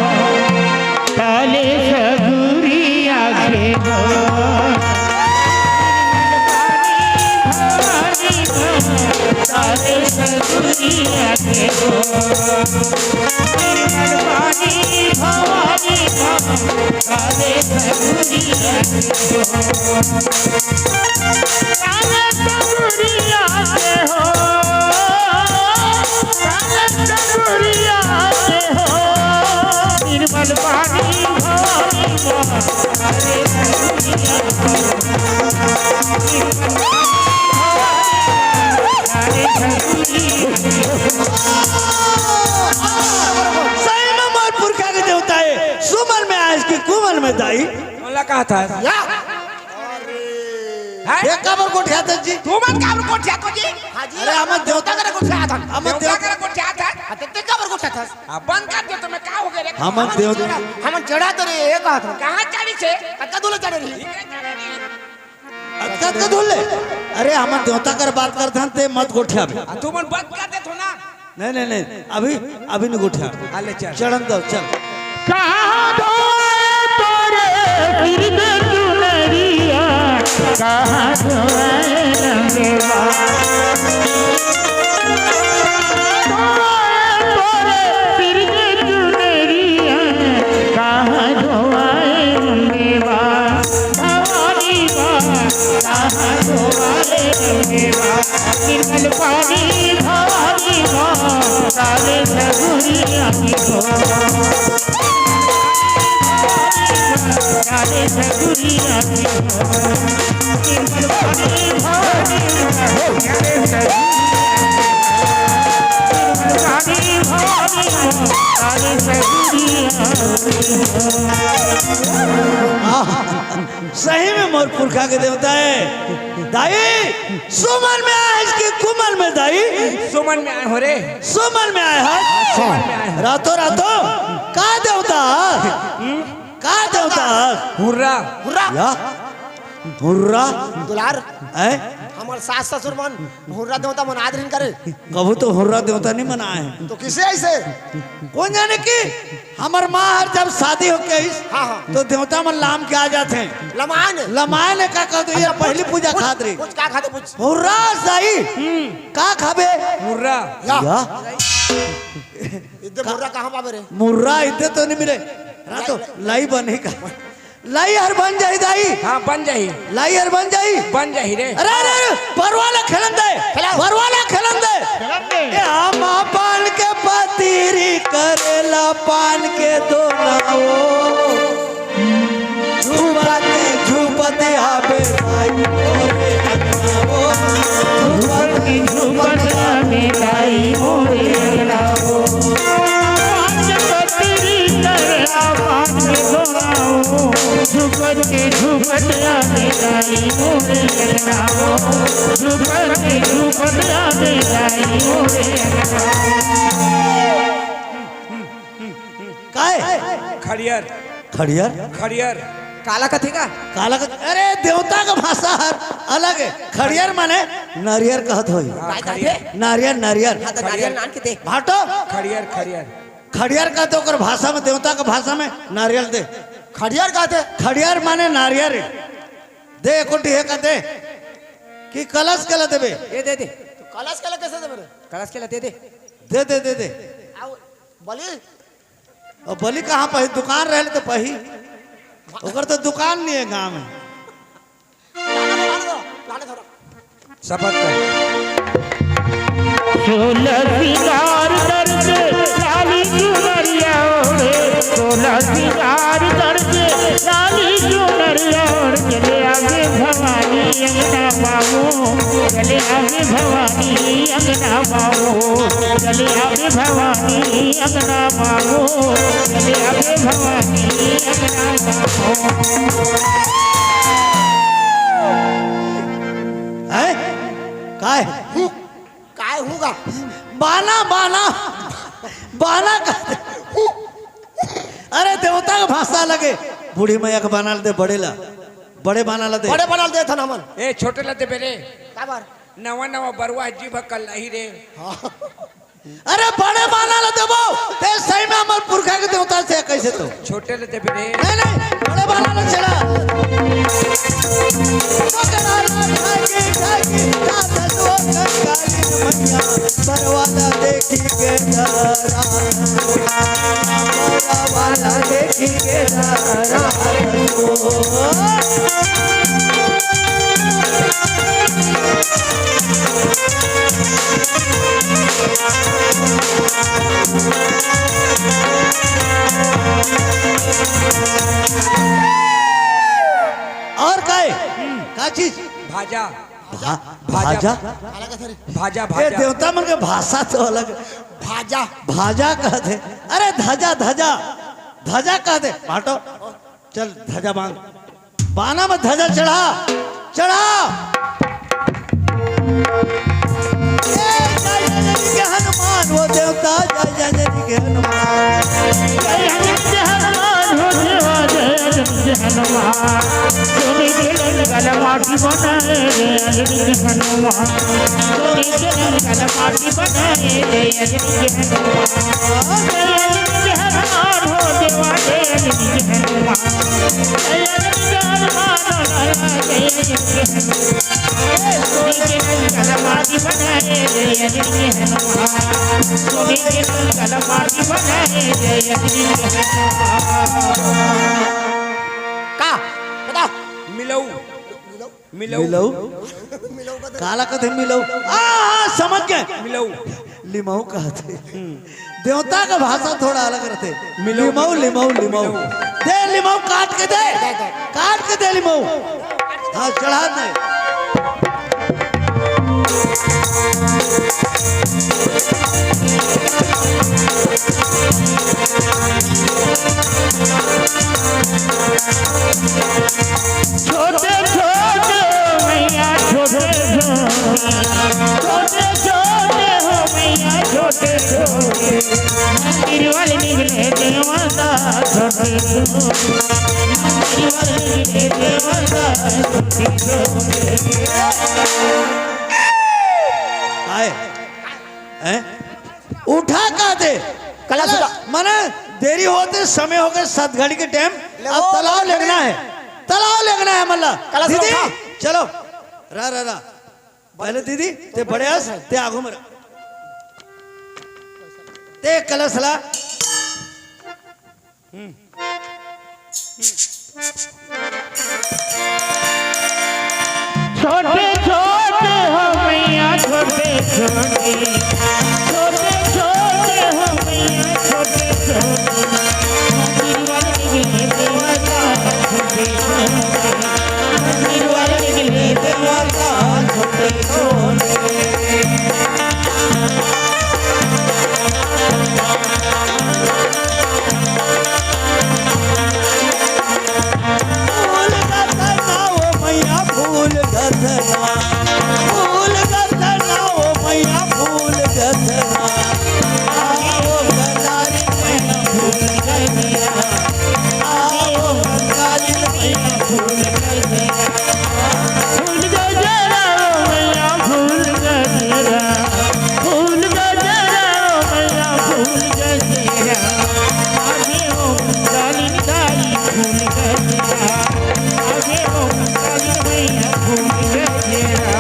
काले सगुरी आखे काले सगुरी आखे निर्मल पानी भवानी माँ काले सगुरी काले सगुरी आखे हो डगुरिया के हो निर्मल पानी भवानी माँ डाले डगुरिया सही में मोर पुरखा के देवता है सुमन में आज की कुमन में दाई बोला कहा था या ये काबर को ठ्याता जी तू मन काबर को ठ्या तो जी हां जी अरे हम देवता करे कुछ आता हम देवता देवता करे को ठ्या था ते काबर को था बंद कर दे तो मैं का हो गया रे हम देवता हम चढ़ा तो रे ये कहा था कहां चढ़ी छे कत्ता दूले चढ़े रही अच्छा का धुले अरे हम देवता कर बात करते हैं ते मत गोठिया भी तू मन बंद कर दे तो ना नहीं नहीं नहीं अभी नहीं गोठिया अले चल चढ़न दो चल कहाँ धोए तोरे फिर दे चुनरिया कहाँ धोए रंगवा तोरे फिर दे चुनरिया कहाँ धोए रंगवा भवानी माँ कहाँ धोए रंगवा निर्मल पानी भवानी माँ डाले डगुरिया की हो डाले डगुरिया की हो निर्मल पानी भवानी माँ डाले सही में मोर पुरखा के देवता है दाई सुमन में आए इसकी कुमन में दाई सुमन में आए हो रे सुमन में आए हैं रातों रातों का देवता हुर्रा हुर्रा या हुर्रा दुलार है हमार सास ससुर मन हुर्रा देवता मन आदरण करे कबू तो हुर्रा देवता नहीं मनाए तो किसे ऐसे कौन जाने की हमार माँ हर जब शादी हो गई हाँ हाँ तो देवता मन लाम के आ जाते हैं लमान लमाए ने का कहते ये पहली पूजा खातरी कुछ का खाते कुछ हुर्रा सही का खाबे हुर्रा या या इधर हुर्रा कहाँ पावे रे मुर्रा इतने तो नहीं मिले रातो लाई बने का लाई हर बन जाई दाई हां बन जाही लाई हर बन जाई रे अरे अरे परवाला खेलन दे परवाला खेलन दे ए हम पान के पतीरी करेला पान के दोनाओ झूपते आबे भाई ओरे अगनाओ झूपते आबे भाई ओरे अगनाओ झुपते झुपते आने जाई मोरे लगनाओ झुपते झुपते आने जाई मोरे काय खड़ियर खड़ियर खड़ियर काला कथे का काला का अरे देवता का भाषा हर अलग है खड़ियर माने नारियर कहत होई नारियर नारियर नारियल नान के दे भाटो खड़ियर खड़ियर खड़ियर कहते ओकर भाषा में देवता का भाषा में नारियल दे खड़ियार कहते खड़ियार माने नारियर दे कोटी है कहते कि कलश कला देबे दे तो कलश कला कैसे दे मेरे कलश के दे दे दे दे दे आओ बलि और बलि कहाँ पही दुकान रहे तो पही ओकर तो दुकान नहीं है गांव में शपथ कर सोलह सिंगार करके लाली चुनरिया ओढ़े सोलह सिंगार करके लाली चुनरिया ओढ़ चले आगे भवानी अंगना बाबू चले आगे भवानी अंगना बाबू चले आगे भवानी अंगना बाबू चले आगे भवानी अंगना बाबू है काय काय होगा बाना बाना बाना कहते अरे देवता का भाषा लगे बूढ़ी मैया का बना दे बड़े बना दे बड़े बना दे था नमन ए छोटे लते बेरे काबर नवा नवा बरुआ जीभ कल नहीं रे अरे बड़े बना देबो ते सही में हमर पुरखा के देवता से कैसे तो छोटे लते बेरे नहीं नहीं बड़े बना चला परवाला देखी के परवाला देखी के का चीज भाजा भाजा काला का थे भाजा ये भाजा देवता मन के भाषा तो अलग भाजा भाजा कहते अरे धजा धजा धजा कहते बाटो चल धजा मांग बाना में धजा चढ़ा चढ़ा जय जय जय के हनुमान वो देवता जय जय जय के हनुमान जय हनुमान हो देवा जय हनुमान सोनी के गल माटी बनाए जय हनुमान सोनी के गल माटी बनाए जय हनुमान जय हनुमान हो देवा जय हनुमान जय हनुमान जय सोनी के गल माटी बनाए जय हनुमान सोनी के गल माटी बनाए जय का बता मिलऊ मिलऊ मिलऊ काला कहते मिलऊ समझ गए मिलऊ लिमाऊ कहते देवता का भाषा थोड़ा अलग रहते लिमाऊ लिमाऊ लिमाऊ दे लिमाऊ काट के दे लिमाऊ हाँ चढ़ा दे छोटे छोटे मैया छोटे छोटे छोटे हो मैया छोटे छोटे मंदिर वाले निकले देवता छोटे मंदिर वाले निकले देवता छोटे छोटे आए हैं उठा का दे कला सुधा माने देरी होते समय हो गए 7 घड़ी के टाइम अब तालाब लगना है मल्ला कला दीदी सुधा चलो रा रा रा पहले दीदी ते बड़े हस ते आगो मर ते कलश ला छोटे छोटे हो मैया छोटे छोटे छोटे छोटे हो मैया छोटे छोटे मंदिर वाले निकले देवता छोटे छोटे मंदिर वाले निकले देवता छोटे छोटे फूल गधना ओ मैया फूल गधना फूल गधना ओ मैया फूल गधना आओ गदारी मैया फूल गधना आओ गदारी मैया फूल गधना फूल गजरा ओ मैया फूल गजरा फूल गजरा ओ मैया फूल गजरा आगे ओ कालीन दाई फूल गजरा आगे ओ कालीन मैया फूल गजरा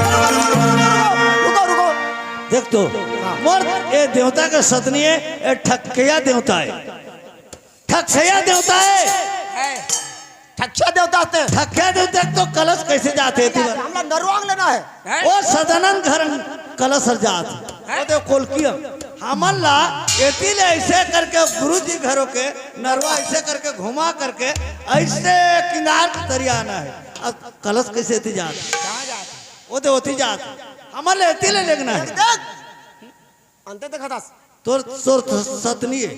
रुको देख तो मोर ये देवता का सतनी है ये ठक्कैया देवता है ठक्कैया देवता है ठक्छा देवता से ठक्कैया देवता तो कलश कैसे जाते थे हमला नरवांग लेना है ओ सदनन घर कलश जात ओ दे कोलकिया हमला एतिले ऐसे करके गुरुजी घरों के नरवा ऐसे करके घुमा करके ऐसे किनार तरिया आना है अब कलश कैसे थी जात ओ दे होती जात हमले एतिले लेगना है देख अंते देखा था तोर सतनी है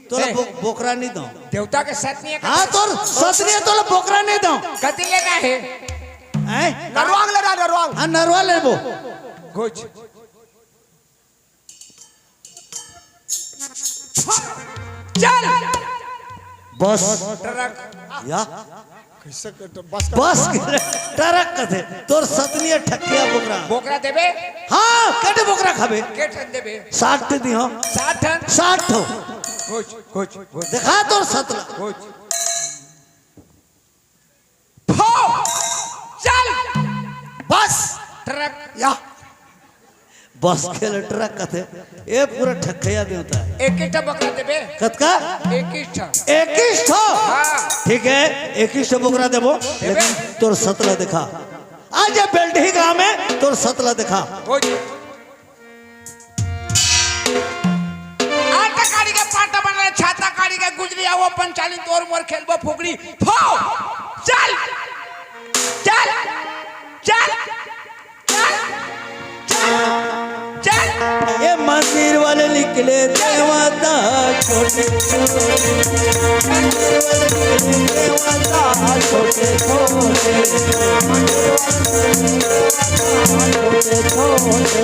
तोरा बोकरा नहीं दो देवता के साथ नहीं है हाँ तोर सतनी है तोरा बोकरा नहीं दो कति लेना है हैं नरवांग लेना नरवांग हाँ नरवा लेबो कुछ चल बस ट्रक या कैसे बस बस ट्रक कथे तोर सतनी है ठक्किया बोकरा बोकरा देबे हाँ कटे बोकरा खाबे के ठन देबे 60 दी हो 60 ठन 60 हो कुछ देखा तोर सतला कुछ फो चल बस ट्रक या बस खेल ट्रक कथे ये पूरा ठक्किया देवता है एक ही बकरा देबे कतका एक ही ठन 21 ठो हाँ ठीक है 21 बोकरा देबो लेकिन तोर सतला दिखा आज ये बेल्टी गांव में तोर सतला दिखा कुछ आटा काड़ी के पाटा बन रहा छाता काड़ी के गुजरी आओ पंचालिन तोर मोर खेलबो फुगड़ी फो चल चल निकले देवता छोटे छोटे मंदिर वाले निकले देवता छोटे छोटे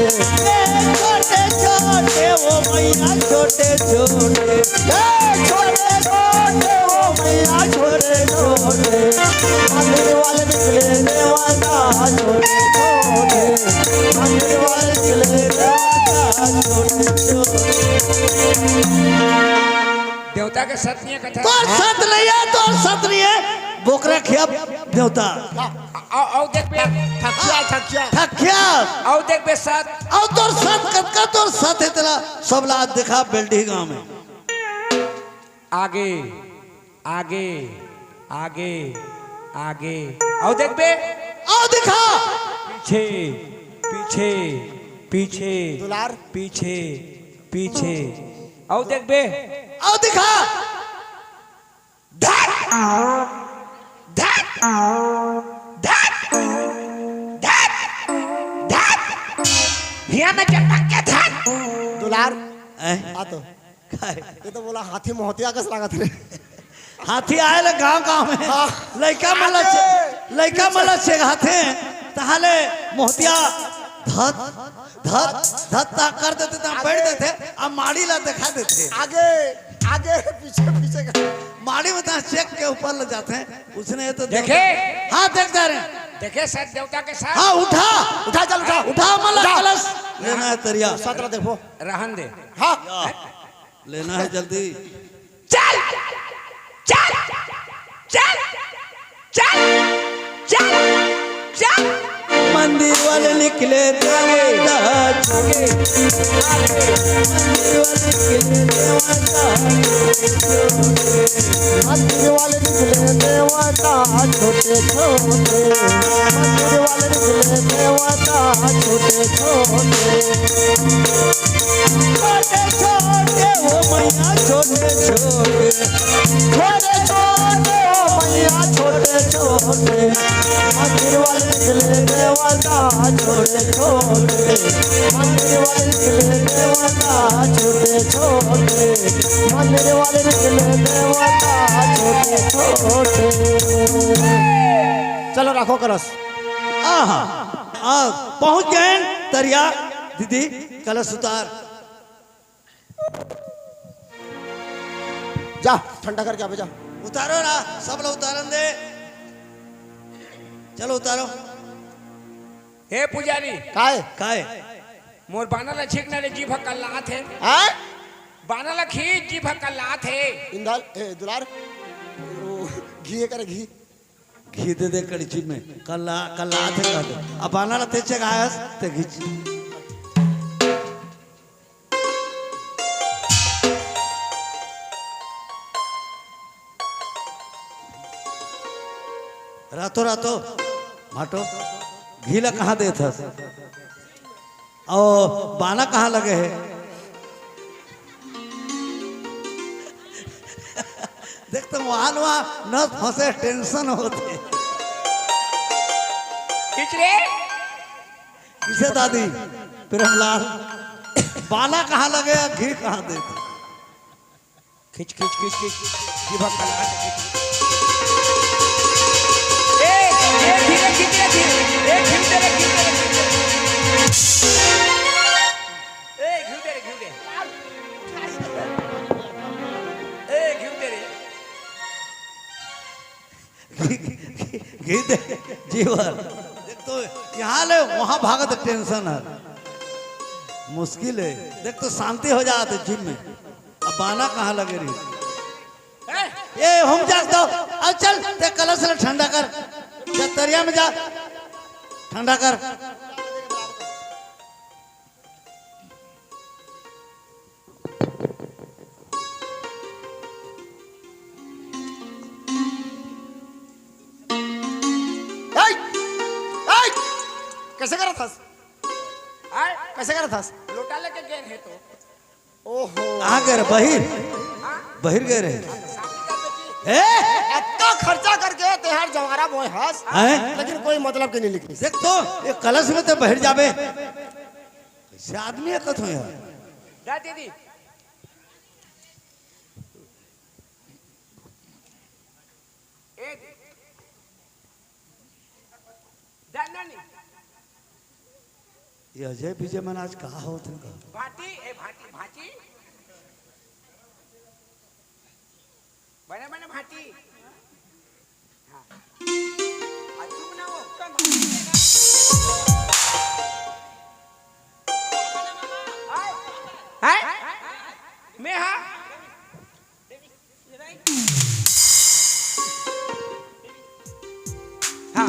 छोटे छोटे वो मैया छोटे छोटे छोटे छोटे वो मैया छोटे छोटे मंदिर वाले निकले देवता छोटे छोटे मंदिर वाले निकले देवता छोटे छोटे देवता के सत नहीं है कथा तो सत नहीं है तो सत नहीं है बोकरा खिया देवता आओ देख बे ठकिया ठकिया ठकिया आओ देख बे सत और तोर सत कतका तोर सत है तेरा सब लाद देखा बेल्टी गांव में आगे आगे आगे आगे आओ देख बे आओ दिखा पीछे पीछे पीछे दुलार पीछे पीछे आओ देख बे आओ दिखा धर धर धर धर धर हिया में चटक के धर दुलार ए? आ तो काय? ये तो बोला हाथी मोहतिया कस लागत रे हाथी आए गांव गांव में लड़का मला छेगाते तहाले मोहतिया धत धत धत ता कर देते ता बैठ देते अब माड़ी ला दिखा देते आगे आगे पीछे पीछे का माड़ी में ता चेक के ऊपर ले जाते हैं उसने ये तो देखे? हाँ देखते रहे देखे सत देवता के साथ हाँ उठा उठा चल उठा उठा मला कलश लेना है तरिया सत्र देखो रहन दे हाँ लेना है जल्दी चल चल चल चल चल चल मंदिर वाले निकले देवता छोटे मंदिर वाले निकले देवता मंदिर वाले निकले देवता छोटे छोटे छोटे छोटे वो मैया छोटे छोटे छोटे छोटे ओ मैया छोटे छोटे मंदिर वाले निकले देवता छोटे छोटे मंदिर वाले निकले देवता छोटे छोटे मंदिर वाले निकले देवता छोटे छोटे चलो रखो करस आहा आ पहुंच गए तरिया दीदी कलश उतार जा ठंडा करके आ जा उतारो ना सब लोग उतारन दे चलो उतारो हे पुजारी काय काय मोर बानला छिकना ले जीभ का लात है हैं बानला खींच जीभ का लात है इंदाल ए दुलार घी करे घी घी दे दे कड़ची में कल्ला कल्ला आते का दे अब आना ला तेचे गायस ते घीच रातो रातो माटो घीला कहाँ दे था ओ बाना कहाँ लगे है देख तुम वहां न फंसे टेंशन होते खींच रे किसे दादी प्रेमलाल बाला कहाँ लगे घी कहाँ देते खींच खींच खींच खींच जीभ का लात ए धीरे खींच रे धीरे ए खींच रे ए घिउ दे ए घिउ दे रे घी दे जीवन देख तो यहाँ ले वहां भागत टेंशन है मुश्किल है देख तो शांति हो जाते जिम में अब बाना कहाँ लगे रही ये हम जाग दो अब चल ते कलश ले ठंडा कर जा तरिया में जा ठंडा कर कैसे करा था आए कैसे करा था लोटा लेके गए है तो ओहो कहाँ गए रहे बहिर गए रहे इतना खर्चा करके तेहार जवारा बोए हंस हैं? लेकिन कोई मतलब के नहीं निकली देख तो ये कलश में तो बहिर जाबे कैसे आदमी एकत हो यार जा दीदी ये अजय विजय मन आज कहा हो तुमका भाटी ए भाटी भाटी बने बने भाटी हाँ आज तुम ना वो हाय मैं हाँ हाँ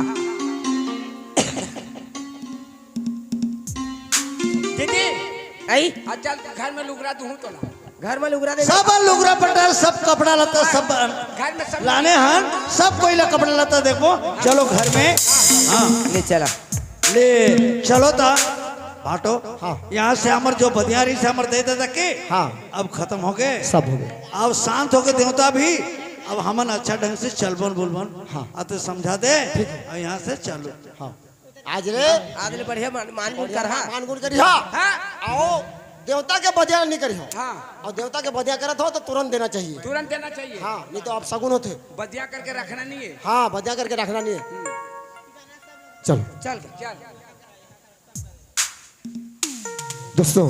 दीदी आई आज चल घर में लुगरा दूँ तो ला घर में लुगरा दे सब लुगरा पटार सब कपड़ा लता सब घर में सब लाने हन सब कोई ला कपड़ा लता देखो चलो घर में हाँ ले चला ले चलो ता बाटो हाँ यहाँ से हमर जो बदियारी से हमर दे देता के हाँ अब खत्म हो गए सब हो गए अब शांत हो गए देवता भी अब हमन अच्छा ढंग से चलबन बुलबन हाँ तो समझा दे और यहाँ से चलो हाँ आज रे आज ले बढ़िया मान कर हाँ मानगुण करी हा आओ देवता के बदिया नहीं करी हो हाँ और देवता के बदिया करत हो तो तुरंत देना चाहिए तुरंत देना चाहिए हाँ नहीं तो आप सगुन होते बदिया करके रखना नहीं है हाँ बदिया करके रखना नहीं है चलो चल चल दोस्तों